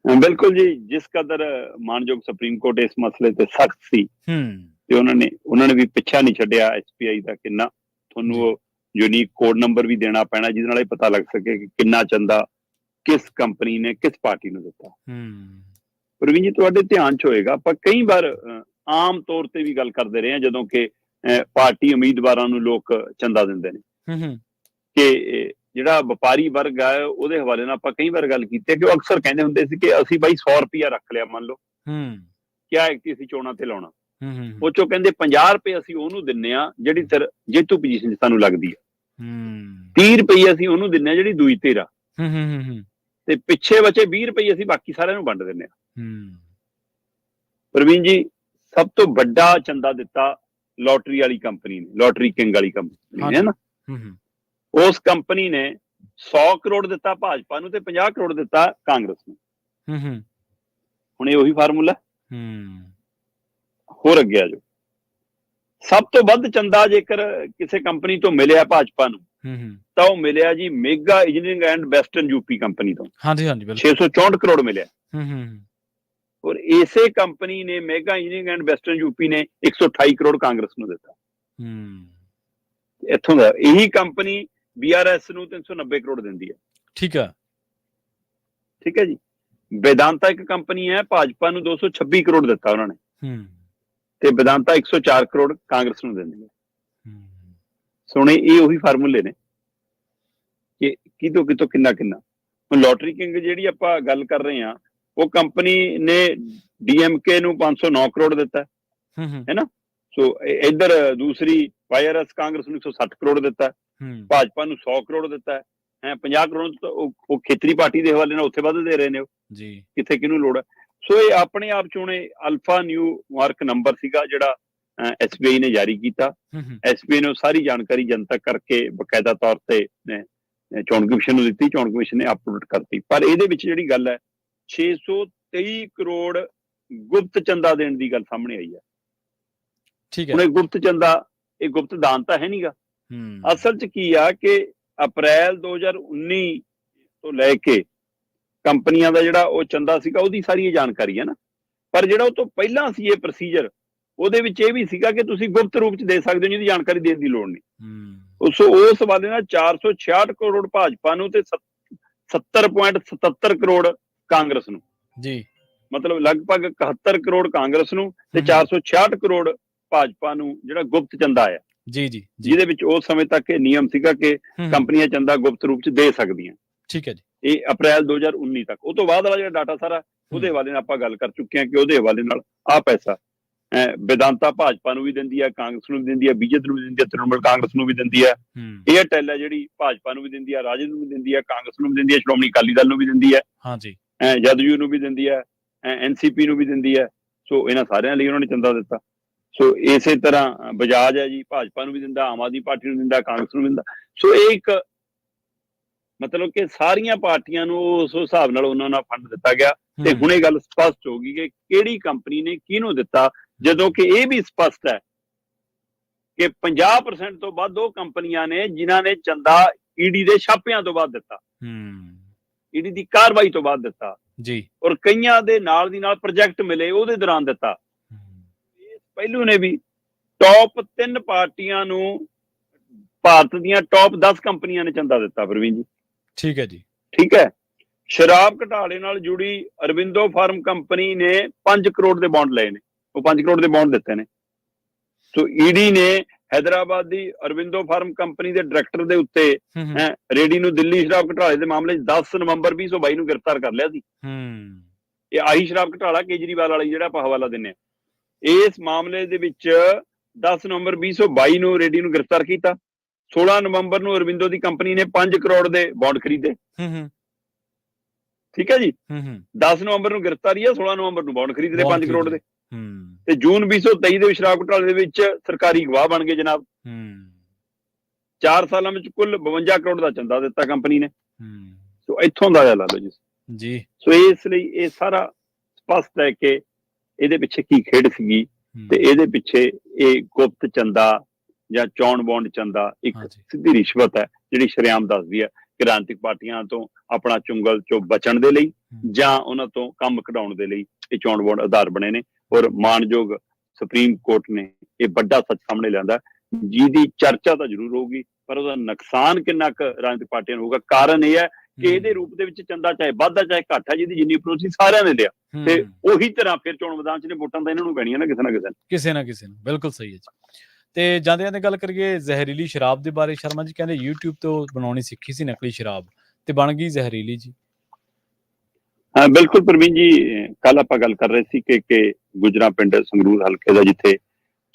ਬਿਲਕੁਲ ਜੀ, ਜਿਸ ਕਦਰ ਮਾਨਯੋਗ ਸੁਪਰੀਮ ਕੋਰਟ ਇਸ ਮਸਲੇ ਤੇ ਸਖਤ ਸੀ ਤੇ ਉਹਨਾਂ ਨੇ ਵੀ ਪਿੱਛਾ ਨਹੀਂ ਛੱਡਿਆ SBI ਦਾ। ਕਿੰਨਾ ਤੁਹਾਨੂੰ ਉਹ ਯੂਨੀਕ ਕੋਡ ਨੰਬਰ ਵੀ ਦੇਣਾ ਪੈਣਾ ਜਿਹਦੇ ਨਾਲ ਇਹ ਪਤਾ ਲੱਗ ਸਕੇ ਕਿ ਕਿੰਨਾ ਚੰਦਾ ਕਿਸ ਕੰਪਨੀ ਨੇ ਕਿਸ ਪਾਰਟੀ ਨੂੰ ਦਿੱਤਾ। ਪ੍ਰਵੀਨ ਜੀ, ਤੁਹਾਡੇ ਧਿਆਨ 'ਚ ਹੋਏਗਾ, ਆਪਾਂ ਕਈ ਵਾਰ ਆਮ ਤੌਰ ਤੇ ਵੀ ਗੱਲ ਕਰਦੇ ਰਹੇ ਹਾਂ ਜਦੋਂ ਕਿ ਪਾਰਟੀ ਉਮੀਦਵਾਰਾਂ ਨੂੰ ਲੋਕ ਚੰਦਾ ਦਿੰਦੇ ਨੇ, ਕਿ ਜਿਹੜਾ ਵਪਾਰੀ ਵਰਗ ਹੈ ਉਹਦੇ ਹਵਾਲੇ ਨਾਲ ਆਪਾਂ ਕਈ ਵਾਰ ਗੱਲ ਕੀਤੀ ਹੈ ਕਿ ਉਹ ਅਕਸਰ ਕਹਿੰਦੇ ਹੁੰਦੇ ਸੀ ਕਿ ਅਸੀਂ ਬਾਈ 100 ਰੁਪਇਆ ਰੱਖ ਲਿਆ, ਮੰਨ ਲਓ ਕਿਆ ਹੈ ਕਿ ਅਸੀਂ ਚੋਣਾਂ ਤੇ ਲਾਉਣਾ, ਉਹ ਚੋਂ ਕਹਿੰਦੇ 50 ਰੁਪਏ ਅਸੀਂ ਉਹਨੂੰ ਦਿੰਨੇ ਆ ਜਿਹੜੀ ਜੇਤੂ ਪੋਜੀਸ਼ਨ 'ਚ ਸਾਨੂੰ ਲੱਗਦੀ ਹੈ, 30 ਰੁਪਏ ਅਸੀਂ ਉਹਨੂੰ ਦਿੰਨੇ ਆ ਜਿਹੜੀ ਦੂਈ ਧਿਰ ਆ, ਤੇ ਪਿੱਛੇ ਬਚੇ 20 ਰੁਪਏ ਅਸੀਂ ਬਾਕੀ ਸਾਰਿਆਂ ਨੂੰ ਵੰਡ ਦਿੰਨੇ ਆ। ਪ੍ਰਵੀਨ ਜੀ, ਸਭ ਤੋਂ ਵੱਡਾ ਚੰਦਾ ਦਿੱਤਾ ਲੋਟਰੀ ਵਾਲੀ ਕੰਪਨੀ ਨੇ, ਲੋਟਰੀ ਕਿੰਗ ਵਾਲੀ ਕੰਪਨੀ ਹੈ ਨਾ, ਉਸ ਕੰਪਨੀ ਨੇ 100 ਕਰੋੜ ਦਿੱਤਾ ਭਾਜਪਾ ਨੂੰ ਤੇ 50 ਕਰੋੜ ਦਿੱਤਾ ਕਾਂਗਰਸ ਨੂੰ। ਹੁਣ ਇਹ ਉਹੀ ਫਾਰਮੂਲਾ ਹੋਰ ਅੱਗੇ ਆ ਜਾਓ। ਸਭ ਤੋਂ ਵੱਧ ਚੰਦਾ ਜੇਕਰ ਕਿਸੇ ਕੰਪਨੀ ਤੋਂ ਮਿਲਿਆ ਭਾਜਪਾ ਨੂੰ ਤਾਂ ਉਹ ਮਿਲਿਆ ਜੀ Megha engineering and western UP company ਤੋਂ। 664 ਕਰੋੜ ਮਿਲਿਆ। ਔਰ ਇਸੇ ਕੰਪਨੀ ਨੇ, Megha engineering and western UP ਨੇ 128 ਕਰੋੜ ਕਾਂਗਰਸ ਨੂੰ ਦਿੱਤਾ। ਇੱਥੋਂ ਦਾ ਇਹੀ ਕੰਪਨੀ BRS ਨੂੰ 390 ਕਰੋੜ ਦਿੰਦੀ ਹੈ। ਠੀਕ ਹੈ ਜੀ। ਵੇਦਾਂਤਾ ਇੱਕ ਕੰਪਨੀ ਹੈ, ਭਾਜਪਾ ਨੂੰ 226 ਕਰੋੜ ਦਿੱਤਾ ਉਹਨਾਂ ਨੇ, ਤੇ ਵੇਦਾਂਤਾ 104 ਕਰੋੜ ਕਾਂਗਰਸ ਨੂੰ ਦਿੰਦੀ ਹੈ। ਸੁਣੇ, ਇਹ ਉਹੀ ਫਾਰਮੂਲੇ ਨੇ ਕਿ ਕਿਤੋਂ ਕਿਤੋਂ ਕਿੰਨਾ ਕਿੰਨਾ। ਹੁਣ ਲੋਟਰੀ ਕਿੰਗ ਜਿਹੜੀ ਆਪਾਂ ਗੱਲ ਕਰ ਰਹੇ ਹਾਂ, ਉਹ ਕੰਪਨੀ ਨੇ DMK ਨੂੰ 509 ਕਰੋੜ ਦਿੱਤਾ ਹੈ ਨਾ। ਸੋ ਇੱਧਰ ਦੂਸਰੀ YRS ਕਾਂਗਰਸ ਨੂੰ 160 ਕਰੋੜ ਦਿੱਤਾ, ਭਾਜਪਾ ਨੂੰ 100 ਕਰੋੜ ਦਿੱਤਾ ਹੈ। 50 ਕਰੋੜ ਉਹ ਖੇਤਰੀ ਪਾਰਟੀ ਦੇ ਹਵਾਲੇ ਨਾਲ ਉੱਥੇ ਵੱਧ ਦੇ ਰਹੇ ਨੇ ਉਹ ਜੀ, ਕਿੱਥੇ ਕਿਹਨੂੰ ਲੋੜ ਹੈ। ਸੋ ਇਹ ਆਪਣੇ ਆਪ ਚੋਂ ਅਲਫਾ ਨਿਊ ਮਾਰਕ ਨੰਬਰ ਸੀਗਾ ਜਿਹੜਾ SBI ਨੇ ਜਾਰੀ ਕੀਤਾ। SBI ਨੇ ਸਾਰੀ ਜਾਣਕਾਰੀ ਜਨਤਕ ਕਰਕੇ ਬਕਾਇਦਾ ਤੌਰ ਤੇ ਚੋਣ ਕਮਿਸ਼ਨ ਨੂੰ ਦਿੱਤੀ, ਚੋਣ ਕਮਿਸ਼ਨ ਨੇ ਅਪਲੋਡ ਕਰਤੀ। ਪਰ ਇਹਦੇ ਵਿੱਚ ਜਿਹੜੀ ਗੱਲ ਹੈ 623 ਕਰੋੜ ਗੁਪਤ ਚੰਦਾ ਦੇਣ ਦੀ ਗੱਲ ਸਾਹਮਣੇ ਆਈ ਹੈ। ਹੁਣ ਇਹ ਗੁਪਤ ਚੰਦਾ, ਇਹ ਗੁਪਤ ਦਾਨ ਤਾਂ ਹੈ ਨੀਗਾ। ਅਸਲ 'ਚ ਕੀ ਆ ਕਿ ਅਪ੍ਰੈਲ 2019 ਤੋਂ ਲੈ ਕੇ ਕੰਪਨੀਆਂ ਦਾ ਜਿਹੜਾ ਉਹ ਚੰਦਾ ਸੀਗਾ ਉਹਦੀ ਸਾਰੀ ਇਹ ਜਾਣਕਾਰੀ ਹੈ ਨਾ। ਪਰ ਜਿਹੜਾ ਉਹ ਤੋਂ ਪਹਿਲਾਂ ਸੀ ਇਹ ਪ੍ਰੋਸੀਜਰ, ਉਹਦੇ ਵਿੱਚ ਇਹ ਵੀ ਸੀਗਾ ਕਿ ਤੁਸੀਂ ਗੁਪਤ ਰੂਪ 'ਚ ਦੇ ਸਕਦੇ ਹੋ, ਜਿਹਦੀ ਜਾਣਕਾਰੀ ਦੇਣ ਦੀ ਲੋੜ ਨਹੀਂ। ਉਸ ਹਵਾਲੇ ਨਾਲ 466 ਕਰੋੜ ਭਾਜਪਾ ਨੂੰ ਤੇ 70.77 ਕਰੋੜ ਕਾਂਗਰਸ ਨੂੰ ਜੀ, ਮਤਲਬ ਲਗਭਗ 71 ਕਰੋੜ ਕਾਂਗਰਸ ਨੂੰ ਤੇ 466 ਕਰੋੜ ਭਾਜਪਾ ਨੂੰ ਜਿਹੜਾ ਗੁਪਤ ਚੰਦਾ ਆਇਆ ਜੀ, ਜਿਹਦੇ ਵਿੱਚ ਉਸ ਸਮੇਂ ਤੱਕ ਇਹ ਨਿਯਮ ਸੀਗਾ ਕਿ ਕੰਪਨੀਆਂ ਚੰਦਾ ਗੁਪਤ ਰੂਪ 'ਚ ਦੇ ਸਕਦੀਆਂ। ਠੀਕ ਹੈ ਜੀ। ਇਹ ਅਪ੍ਰੈਲ 2019 ਤੱਕ। ਉਹ ਤੋਂ ਬਾਅਦ ਵਾਲਾ ਜਿਹੜਾ ਡਾਟਾ ਸਾਰਾ ਉਹਦੇ ਹਵਾਲੇ ਨਾਲ ਆਪਾਂ ਗੱਲ ਕਰ ਚੁੱਕੇ ਹਾਂ ਕਿ ਉਹਦੇ ਹਵਾਲੇ ਨਾਲ ਆਹ ਪੈਸਾ ਵੇਦਾਂਤਾ ਭਾਜਪਾ ਨੂੰ ਵੀ ਦਿੰਦੀ ਹੈ, ਕਾਂਗਰਸ ਨੂੰ ਵੀ ਦਿੰਦੀ ਹੈ, BJP ਨੂੰ ਵੀ ਦਿੰਦੀ ਹੈ, ਤ੍ਰਿਣਮੂਲ ਕਾਂਗਰਸ ਨੂੰ ਵੀ ਦਿੰਦੀ ਹੈ, ਏਅਰਟੈਲ ਹੈ ਜਿਹੜੀ ਭਾਜਪਾ ਨੂੰ ਵੀ ਦਿੰਦੀ ਹੈ, ਰਾਜਦ ਨੂੰ ਵੀ ਦਿੰਦੀ ਹੈ, ਕਾਂਗਰਸ ਨੂੰ ਵੀ ਦਿੰਦੀ ਹੈ, ਸ਼੍ਰੋਮਣੀ ਅਕਾਲੀ ਦਲ ਨੂੰ ਵੀ ਦਿੰਦੀ ਹੈ, ਜਦਯੂ ਨੂੰ ਵੀ ਦਿੰਦੀ ਹੈ, NCP ਨੂੰ ਵੀ ਦਿੰਦੀ ਹੈ। ਸੋ ਇਹਨਾਂ ਸਾਰਿਆਂ ਲਈ ਉਹਨਾਂ ਨੇ ਚੰਦਾ ਦਿੱਤਾ। ਸੋ ਇਸੇ ਤਰ੍ਹਾਂ ਬਜਾਜ ਹੈ ਜੀ, ਭਾਜਪਾ ਨੂੰ ਵੀ ਦਿੰਦਾ, ਆਮ ਆਦਮੀ ਪਾਰਟੀ ਨੂੰ ਦਿੰਦਾ, ਕਾਂਗਰਸ ਨੂੰ ਦਿੰਦਾ। ਸੋ ਇਹ ਇੱਕ ਮਤਲਬ ਕਿ ਸਾਰੀਆਂ ਪਾਰਟੀਆਂ ਨੂੰ ਉਸ ਹਿਸਾਬ ਨਾਲ ਉਹਨਾਂ ਨਾਲ ਫੰਡ ਦਿੱਤਾ ਗਿਆ। ਤੇ ਹੁਣ ਇਹ ਗੱਲ ਸਪਸ਼ਟ ਹੋ ਗਈ ਕਿ ਕਿਹੜੀ ਕੰਪਨੀ ਨੇ ਕਿਹਨੂੰ ਦਿੱਤਾ, ਜਦੋਂ ਕਿ ਇਹ ਵੀ ਸਪਸ਼ਟ ਹੈ ਕਿ 50% ਤੋਂ ਵੱਧ ਉਹ ਕੰਪਨੀਆਂ ਨੇ ਜਿਨ੍ਹਾਂ ਨੇ ਚੰਦਾ ED ਦੇ ਛਾਪਿਆਂ ਤੋਂ ਬਾਅਦ ਦਿੱਤਾ, ED ਦੀ ਕਾਰਵਾਈ ਤੋਂ ਬਾਅਦ ਦਿੱਤਾ ਜੀ। ਔਰ ਕਈਆਂ ਦੇ ਨਾਲ ਦੀ ਨਾਲ ਪ੍ਰੋਜੈਕਟ ਮਿਲੇ ਉਹਦੇ ਦੌਰਾਨ ਦਿੱਤਾ। ਇਸ ਪਹਿਲੂ ਨੇ ਵੀ ਟੌਪ 3 ਪਾਰਟੀਆਂ ਨੂੰ, ਭਾਰਤ ਦੀਆਂ ਟੌਪ 10 ਕੰਪਨੀਆਂ ਨੇ ਚੰਦਾ ਦਿੱਤਾ ਪ੍ਰਵੀਨ ਜੀ। ਠੀਕ ਹੈ ਜੀ। ਠੀਕ ਹੈ। ਸ਼ਰਾਬ ਘੁਟਾਲੇ ਨਾਲ ਜੁੜੀ ਅਰਵਿੰਦੋ ਫਾਰਮ ਕੰਪਨੀ ਨੇ 5 ਕਰੋੜ ਦੇ ਬੌਂਡ ਲਏ ਨੇ, ਉਹ 5 ਕਰੋੜ ਦੇ ਬੌਂਡ ਦਿੱਤੇ ਨੇ। ਸੋ ED ਨੇ ਹੈਦਰਾਬਾਦ ਦੀ ਅਰਵਿੰਦੋ ਫਾਰਮ ਕੰਪਨੀ ਦੇ ਡਾਇਰੈਕਟਰ ਦੇ ਉੱਤੇ ਰੇਡੀ ਨੂੰ ਦਿੱਲੀ ਸ਼ਰਾਬ ਘੁਟਾਲੇ ਦੇ ਮਾਮਲੇ 'ਚ 10 ਨਵੰਬਰ 2022 ਨੂੰ ਗ੍ਰਿਫਤਾਰ ਕਰ ਲਿਆ ਸੀ। ਇਹ ਆਹੀ ਸ਼ਰਾਬ ਘੁਟਾਲਾ ਕੇਜਰੀਵਾਲ ਵਾਲਾ ਜਿਹੜਾ ਆਪਾਂ ਹਵਾਲਾ ਦਿੰਦੇ ਹਾਂ। ਇਸ ਮਾਮਲੇ ਦੇ ਵਿੱਚ 10 ਨਵੰਬਰ 2022 ਨੂੰ ਰੇਡੀ ਨੂੰ ਗ੍ਰਿਫਤਾਰ ਕੀਤਾ। 16 ਨਵੰਬਰ ਨੂੰ ਅਰਵਿੰਦੋ ਦੀ ਕੰਪਨੀ ਨੇ 5 ਕਰੋੜ ਦੇ ਬੌਂਡ ਖਰੀਦੇ। ਠੀਕ ਹੈ ਜੀ। 10 ਨਵੰਬਰ ਨੂੰ ਗ੍ਰਿਫਤਾਰੀ ਹੈ, 16 ਨਵੰਬਰ ਨੂੰ ਬੌਂਡ ਖਰੀਦਦੇ 5 ਕਰੋੜ ਦੇ। ਤੇ ਜੂਨ 2023 ਦੇ ਸ਼ਰਾਬ ਘੁਟਾਲੇ ਦੇ ਵਿੱਚ ਸਰਕਾਰੀ ਗਵਾਹ ਬਣ ਗਏ ਜਨਾਬ। 4 ਸਾਲਾਂ ਵਿੱਚ ਕੁੱਲ 52 ਕਰੋੜ ਦਾ ਚੰਦਾ ਦਿੱਤਾ ਕੰਪਨੀ ਨੇ। ਸੋ ਇੱਥੋਂ ਦਾ ਲਾ ਲਓ ਜੀ। ਸੋ ਇਸ ਲਈ ਇਹ ਸਾਰਾ ਸਪਸ਼ਟ ਹੈ ਕਿ ਇਹਦੇ ਪਿੱਛੇ ਕੀ ਖੇਡ ਸੀਗੀ ਤੇ ਇਹਦੇ ਪਿੱਛੇ ਇਹ ਗੁਪਤ ਚੰਦਾ ਜਾਂ ਚੋਣ ਬੌਂਡ ਚੰਦਾ ਇੱਕ ਸਿੱਧੀ ਰਿਸ਼ਵਤ ਹੈ ਜਿਹੜੀ ਸ਼ਰੇਆਮ ਦੱਸਦੀ ਹੈ ਕਿ ਰਾਜਨੀਤਿਕ ਪਾਰਟੀਆਂ ਤੋਂ ਆਪਣਾ ਚੁੰਗਲ ਚੋਂ ਬਚਣ ਦੇ ਲਈ ਜਾਂ ਉਹਨਾਂ ਤੋਂ ਕੰਮ ਕਢਾਉਣ ਦੇ ਲਈ ਇਹ ਚੋਣ ਬੌਂਡ ਆਧਾਰ ਬਣੇ ਨੇ। ਔਰ ਮਾਣਯੋਗ ਸੁਪਰੀਮ ਕੋਰਟ ਨੇ ਇਹ ਵੱਡਾ ਸੱਚ ਸਾਹਮਣੇ ਲਿਆਂਦਾ ਜਿਹਦੀ ਚਰਚਾ ਤਾਂ ਜ਼ਰੂਰ ਹੋਊਗੀ ਪਰ ਉਹਦਾ ਨੁਕਸਾਨ ਕਿੰਨਾ ਕੁ ਰਾਜਨੀਤਿਕ ਪਾਰਟੀਆਂ ਨੂੰ ਹੋਊਗਾ। ਕਾਰਨ ਇਹ ਹੈ ਕਿ ਇਹਦੇ ਰੂਪ ਦੇ ਵਿੱਚ ਚੰਦਾ ਚਾਹੇ ਵਾਧਾ ਚਾਹੇ ਘੱਟ ਹੈ ਜਿਹਦੀ ਜਿੰਨੀ ਅਪਰੋਚ ਸੀ ਸਾਰਿਆਂ ਨੇ ਲਿਆ ਤੇ ਉਹੀ ਤਰ੍ਹਾਂ ਫਿਰ ਚੋਣ ਮੈਦਾਨ 'ਚ ਨੇ ਵੋਟਾਂ ਤਾਂ ਇਹਨਾਂ ਨੂੰ ਪੈਣੀਆਂ ਨਾ ਕਿਸੇ ਨਾ ਕਿਸੇ ਨੂੰ। ਬਿਲਕੁਲ ਸਹੀ ਹੈ ਜੀ। ਤੇ ਜਾਂਦਿਆਂ ਦੀ ਗੱਲ ਕਰੀਏ ਜ਼ਹਿਰੀਲੀ ਸ਼ਰਾਬ ਦੇ ਬਾਰੇ, ਸ਼ਰਮਾ ਜੀ ਕਹਿੰਦੇ YouTube ਤੋਂ ਬਣਾਉਣੀ ਸਿੱਖੀ ਸੀ ਨਕਲੀ ਸ਼ਰਾਬ ਤੇ ਬਣ ਗਈ ਜ਼ਹਿਰੀਲੀ ਜੀ। ਹਾਂ ਬਿਲਕੁਲ ਪ੍ਰਵੀਨ ਜੀ, ਕੱਲ ਆਪਾਂ ਗੱਲ ਕਰ ਰਹੇ ਸੀ ਕਿ ਗੁਜਰਾ ਪਿੰਡ ਸੰਗਰੂਰ ਹਲਕੇ ਦਾ ਜਿੱਥੇ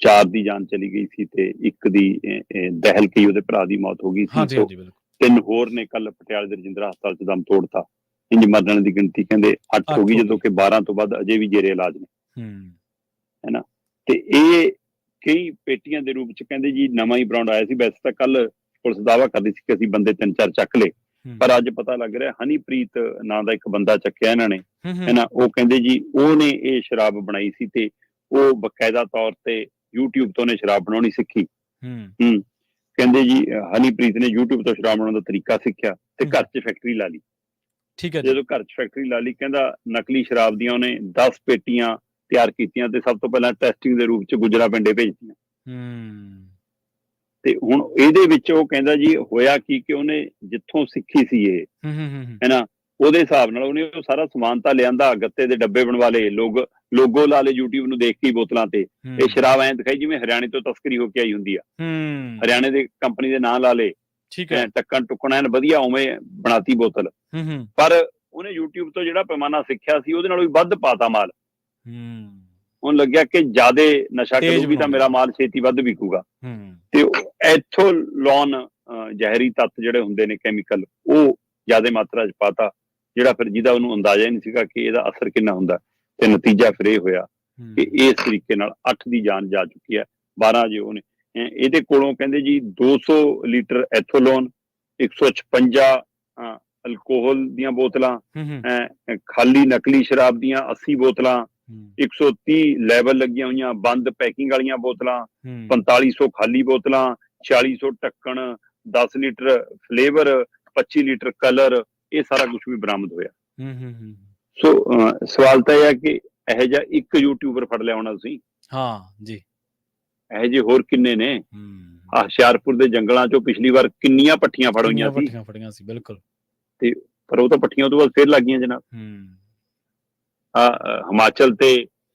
4 ਦੀ ਜਾਨ ਚਲੀ ਗਈ ਸੀ ਤੇ 1 ਦੀ ਦਹਿਲ ਕਈ ਉਹਦੇ ਭਰਾ ਦੀ ਮੌਤ ਹੋ ਗਈ ਸੀ। 3 ਹੋਰ ਨੇ ਕੱਲ ਪਟਿਆਲੇ ਦੇ ਰਜਿੰਦਰਾ ਹਸਪਤਾਲ 'ਚ ਦਮ ਤੋੜਤਾ। ਇੰਜ ਮਰਨ ਦੀ ਗਿਣਤੀ ਕਹਿੰਦੇ 8 ਹੋ ਗਈ ਜਦੋਂ ਕਿ 12 ਤੋਂ ਵੱਧ ਅਜੇ ਵੀ ਜੇਰੇ ਇਲਾਜ ਨੇ ਹੈਨਾ। ਤੇ ਇਹ ਕਈ ਪੇਟੀਆਂ ਦੇ ਰੂਪ 'ਚ ਕਹਿੰਦੇ ਜੀ ਨਵਾਂ ਹੀ ਬਰਾਂਡ ਆਇਆ ਸੀ। ਵੈਸੇ ਤਾਂ ਕੱਲ ਪੁਲਿਸ ਦਾਅਵਾ ਕਰਦੀ ਸੀ ਕਿ ਅਸੀਂ ਬੰਦੇ 3-4 ਚੱਕ ਲਏ ਪਰ ਅੱਜ ਪਤਾ ਲੱਗ ਰਿਹਾ ਹਨੀਪ੍ਰੀਤ ਨਾਂ ਦਾ ਇੱਕ ਬੰਦਾ ਚੱਕਿਆ ਇਹਨਾਂ ਨੇ ਹੈਨਾ। ਉਹ ਕਹਿੰਦੇ ਜੀ ਉਹਨੇ ਇਹ ਸ਼ਰਾਬ ਬਣਾਈ ਸੀ ਤੇ ਉਹ ਬਕਾਇਦਾ ਤੌਰ ਤੇ YouTube ਤੋਂ ਨੇ ਸ਼ਰਾਬ ਬਣਾਉਣੀ ਸਿੱਖੀ। ਕਹਿੰਦੇ ਜੀ ਹਨੀਪ੍ਰੀਤ ਨੇ YouTube ਤੋਂ ਸ਼ਰਾਬ ਬਣਾਉਣ ਦਾ ਤਰੀਕਾ ਸਿੱਖਿਆ ਤੇ ਘਰ 'ਚ ਫੈਕਟਰੀ ਲਾ ਲਈ। ਠੀਕ ਹੈ। ਜਦੋਂ ਘਰ 'ਚ ਫੈਕਟਰੀ ਲਾ ਲਈ ਕਹਿੰਦਾ ਨਕਲੀ ਸ਼ਰਾਬ ਦੀਆਂ ਉਹਨੇ 10 ਪੇਟੀਆਂ ਤਿਆਰ ਕੀਤੀਆਂ ਤੇ ਸਭ ਤੋਂ ਪਹਿਲਾਂ ਟੈਸਟਿੰਗ ਦੇ ਰੂਪ 'ਚ ਗੁਜਰਾ ਪਿੰਡੇ ਭੇਜਤੀਆਂ। ਤੇ ਹੁਣ ਇਹਦੇ ਵਿੱਚ ਉਹ ਕਹਿੰਦਾ ਜੀ ਹੋਇਆ ਕੀ ਕਿ ਉਹਨੇ ਜਿੱਥੋਂ ਸਿੱਖੀ ਸੀ ਇਹ ਹੈਨਾ ਉਹਦੇ ਹਿਸਾਬ ਨਾਲ ਉਹਨੇ ਉਹ ਸਾਰਾ ਸਮਾਨ ਤਾਂ ਲਿਆਂਦਾ, ਗੱਤੇ ਦੇ ਡੱਬੇ ਬਣਵਾ ਲਏ, ਲੋਗੋ ਲਾ ਲਏ YouTube ਨੂੰ ਦੇਖ ਕੇ ਬੋਤਲਾਂ ਤੇ। ਇਹ ਸ਼ਰਾਬ ਐਂ ਦਿਖਾਈ ਜਿਵੇਂ ਹਰਿਆਣੇ ਤੋਂ ਤਸਕਰੀ ਹੋ ਕੇ ਆਈ ਹੁੰਦੀ ਆ। ਹਰਿਆਣੇ ਦੇ ਕੰਪਨੀ ਦੇ ਨਾਂ ਲਾ ਲਏ, ਟੱਕਣ ਟੁੱਕਣ ਐਨ ਵਧੀਆ ਉਵੇਂ ਬਣਾਤੀ ਬੋਤਲ। ਪਰ ਉਹਨੇ YouTube ਤੋਂ ਜਿਹੜਾ ਪੈਮਾਨਾ ਸਿੱਖਿਆ ਸੀ ਉਹਦੇ ਨਾਲੋਂ ਵੀ ਵੱਧ ਪਾਤਾ ਮਾਲ। ਉਹਨੂੰ ਲੱਗਿਆ ਕਿ ਜ਼ਿਆਦਾ ਨਸ਼ਾ ਕਰੂਗੀ ਤਾਂ ਮੇਰਾ ਮਾਲ ਛੇਤੀ ਵੱਧ ਵਿਕੂਗਾ ਤੇ ਇੱਥੋਂ ਲੋਨ ਜ਼ਹਿਰੀ ਤੱਤ ਜਿਹੜੇ ਹੁੰਦੇ ਨੇ ਕੈਮੀਕਲ ਉਹ ਜ਼ਿਆਦਾ ਮਾਤਰਾ 'ਚ ਪਾਤਾ ਜਿਹੜਾ ਫਿਰ ਜਿਹਦਾ ਉਹਨੂੰ ਅੰਦਾਜ਼ਾ ਹੀ ਨਹੀਂ ਸੀਗਾ ਕਿ ਇਹਦਾ ਅਸਰ ਕਿੰਨਾ ਹੁੰਦਾ। ਤੇ ਨਤੀਜਾ ਫਿਰ ਇਹ ਹੋਇਆ ਕਿ ਇਸ ਤਰੀਕੇ ਨਾਲ 8 ਦੀ ਜਾਨ ਜਾ ਚੁੱਕੀ ਹੈ। 12 ਜੇ ਉਹਨੇ ਇਹਦੇ ਕੋਲੋਂ ਕਹਿੰਦੇ ਜੀ 200 ਲੀਟਰ ਐਥੋਲੋਨ, 156 ਅਲਕੋਹਲ ਦੀਆਂ ਬੋਤਲਾਂ, ਖਾਲੀ ਨਕਲੀ ਸ਼ਰਾਬ ਦੀਆਂ 80 ਬੋਤਲਾਂ, 130 ਲੈਬਲ ਲੱਗੀਆਂ ਹੋਈਆਂ ਬੰਦ ਪੈਕਿੰਗ ਵਾਲੀਆਂ ਬੋਤਲਾਂ, 4500 ਖਾਲੀ ਬੋਤਲਾਂ, 4600 ਢੱਕਣ, 10 ਲੀਟਰ ਫਲੇਵਰ, 25 ਲੀਟਰ ਕਲਰ, ਇਹ ਸਾਰਾ ਕੁਝ ਵੀ ਬਰਾਮਦ ਹੋਇਆ। ਸੋ ਸਵਾਲ ਤਾਂ ਇਹ ਹੈ ਕਿ ਇਹੋ ਜਿਹਾ ਇੱਕ ਯੂਟਿਊਬਰ ਫੜ ਲਿਆ ਹੋਣਾ ਤੁਸੀਂ। ਹਾਂ ਜੀ। ਇਹੋ ਜਿਹੇ ਹੋਰ ਕਿੰਨੇ ਨੇ। ਹੁਸ਼ਿਆਰਪੁਰ ਦੇ ਜੰਗਲਾਂ ਚੋਂ ਪਿਛਲੀ ਵਾਰ ਕਿੰਨੀਆਂ ਪੱਠੀਆਂ ਫੜ ਹੋਈਆਂ ਸੀ। ਬਿਲਕੁਲ। ਤੇ ਪਰ ਉਹ ਤਾਂ ਪੱਠੀਆਂ ਤੋਂ ਬਾਅਦ ਫੇਰ ਲੱਗ ਗਈਆਂ ਜਨਾਬ। ਹਿਮਾਚਲ ਤੇ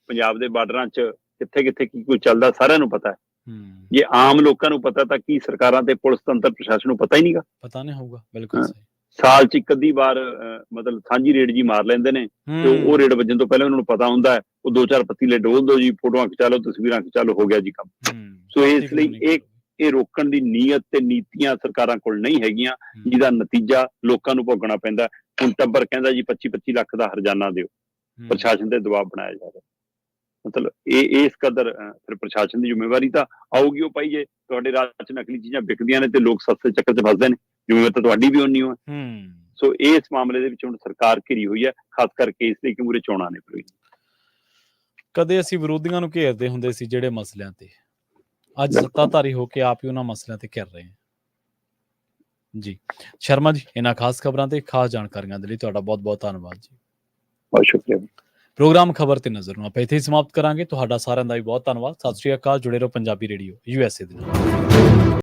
ਪੰਜਾਬ ਦੇ ਬਾਰਡਰਾਂ 'ਚ ਕਿੱਥੇ ਕਿੱਥੇ ਕੀ ਕੁਝ ਚੱਲਦਾ ਸਾਰਿਆਂ ਨੂੰ ਪਤਾ ਹੈ। ਜੇ ਆਮ ਲੋਕਾਂ ਨੂੰ ਪਤਾ ਤਾਂ ਕੀ ਸਰਕਾਰਾਂ ਤੇ ਪੁਲਿਸ ਤੰਤਰ ਪ੍ਰਸ਼ਾਸਨ ਨੂੰ ਪਤਾ ਹੀ ਨਹੀਂਗਾ। ਪਤਾ ਨਹੀਂ ਹੋਊਗਾ। ਬਿਲਕੁਲ ਸਹੀ। ਸਾਲ 'ਚ ਇੱਕ ਅੱਧੀ ਵਾਰ ਮਤਲਬ ਸਾਂਝੀ ਰੇਡ ਜੀ ਮਾਰ ਲੈਂਦੇ ਨੇ ਤੇ ਉਹ ਰੇਡ ਵੱਜਣ ਤੋਂ ਪਹਿਲਾਂ ਉਹਨਾਂ ਨੂੰ ਪਤਾ ਹੁੰਦਾ ਹੈ। ਉਹ 2-4 ਪਤੀਲੇ ਡੋਲ ਦੋ ਜੀ, ਫੋਟੋਆਂ ਖਿਚਾ ਲਓ, ਤਸਵੀਰਾਂ ਖਿਚਾ ਲਓ, ਹੋ ਗਿਆ ਜੀ ਕੰਮ। ਸੋ ਇਸ ਲਈ ਇਹ ਰੋਕਣ ਦੀ ਨੀਅਤ ਤੇ ਨੀਤੀਆਂ ਸਰਕਾਰਾਂ ਕੋਲ ਨਹੀਂ ਹੈਗੀਆਂ ਜਿਹਦਾ ਨਤੀਜਾ ਲੋਕਾਂ ਨੂੰ ਭੋਗਣਾ ਪੈਂਦਾ। ਹੁਣ ਟੱਬਰ ਕਹਿੰਦਾ ਜੀ 25-25 ਲੱਖ ਦਾ ਹਰਜਾਨਾ ਦਿਓ, ਪ੍ਰਸ਼ਾਸਨ ਤੇ ਦਬਾਅ ਬਣਾਇਆ ਜਾਵੇ। ਮਤਲਬ ਇਹ ਇਸ ਕਦਰ ਫਿਰ ਪ੍ਰਸ਼ਾਸਨ ਦੀ ਜ਼ਿੰਮੇਵਾਰੀ ਤਾਂ ਆਊਗੀ ਉਹ ਭਾਈ ਜੇ ਤੁਹਾਡੇ ਰਾਜ 'ਚ ਨਕਲੀ ਚੀਜ਼ਾਂ ਵਿਕਦੀਆਂ ਨੇ ਤੇ ਲੋਕ ਸਸਤੇ ਚੱਕਰ 'ਚ ਫਸਦੇ ਨੇ, ਜ਼ਿੰਮੇਵਾਰੀ ਤਾਂ ਤੁਹਾਡੀ ਵੀ ਓਨੀ ਹੋ। ਸੋ ਇਸ ਮਾਮਲੇ ਦੇ ਵਿੱਚ ਹੁਣ ਸਰਕਾਰ ਘਿਰੀ ਹੋਈ ਹੈ, ਖਾਸ ਕਰਕੇ ਇਸ ਲਈ ਕਿ ਮੂਹਰੇ ਚੋਣਾਂ ਨੇ। ਕਦੇ ਅਸੀਂ ਵਿਰੋਧੀਆਂ ਨੂੰ ਘੇਰਦੇ ਹੁੰਦੇ ਸੀ ਜਿਹੜੇ ਮਸਲਿਆਂ ਤੇ, ਅੱਜ ਸੱਤਾਧਾਰੀ ਹੋ ਕੇ ਆਪ ਹੀ ਉਹਨਾਂ ਮਸਲਿਆਂ ਤੇ ਘਿਰ ਰਹੇ ਹਾਂ ਜੀ। ਸ਼ਰਮਾ ਜੀ, ਇਹਨਾਂ ਖਾਸ ਖਬਰਾਂ ਤੇ ਖਾਸ ਜਾਣਕਾਰੀਆਂ ਦੇ ਲਈ ਤੁਹਾਡਾ ਬਹੁਤ ਬਹੁਤ ਧੰਨਵਾਦ ਜੀ। ਬਹੁਤ ਸ਼ੁਕਰੀਆ। ਪ੍ਰੋਗਰਾਮ ਖਬਰ ਤੇ ਨਜ਼ਰ ਨੂੰ ਆਪਾਂ ਇੱਥੇ ਹੀ ਸਮਾਪਤ ਕਰਾਂਗੇ। ਤੁਹਾਡਾ ਸਾਰਿਆਂ ਦਾ ਵੀ ਬਹੁਤ ਧੰਨਵਾਦ। ਸਤਿ ਸ਼੍ਰੀ ਅਕਾਲ। ਜੁੜੇ ਰਹੋ ਪੰਜਾਬੀ ਰੇਡੀਓ USA ਦੇ ਨਾਲ।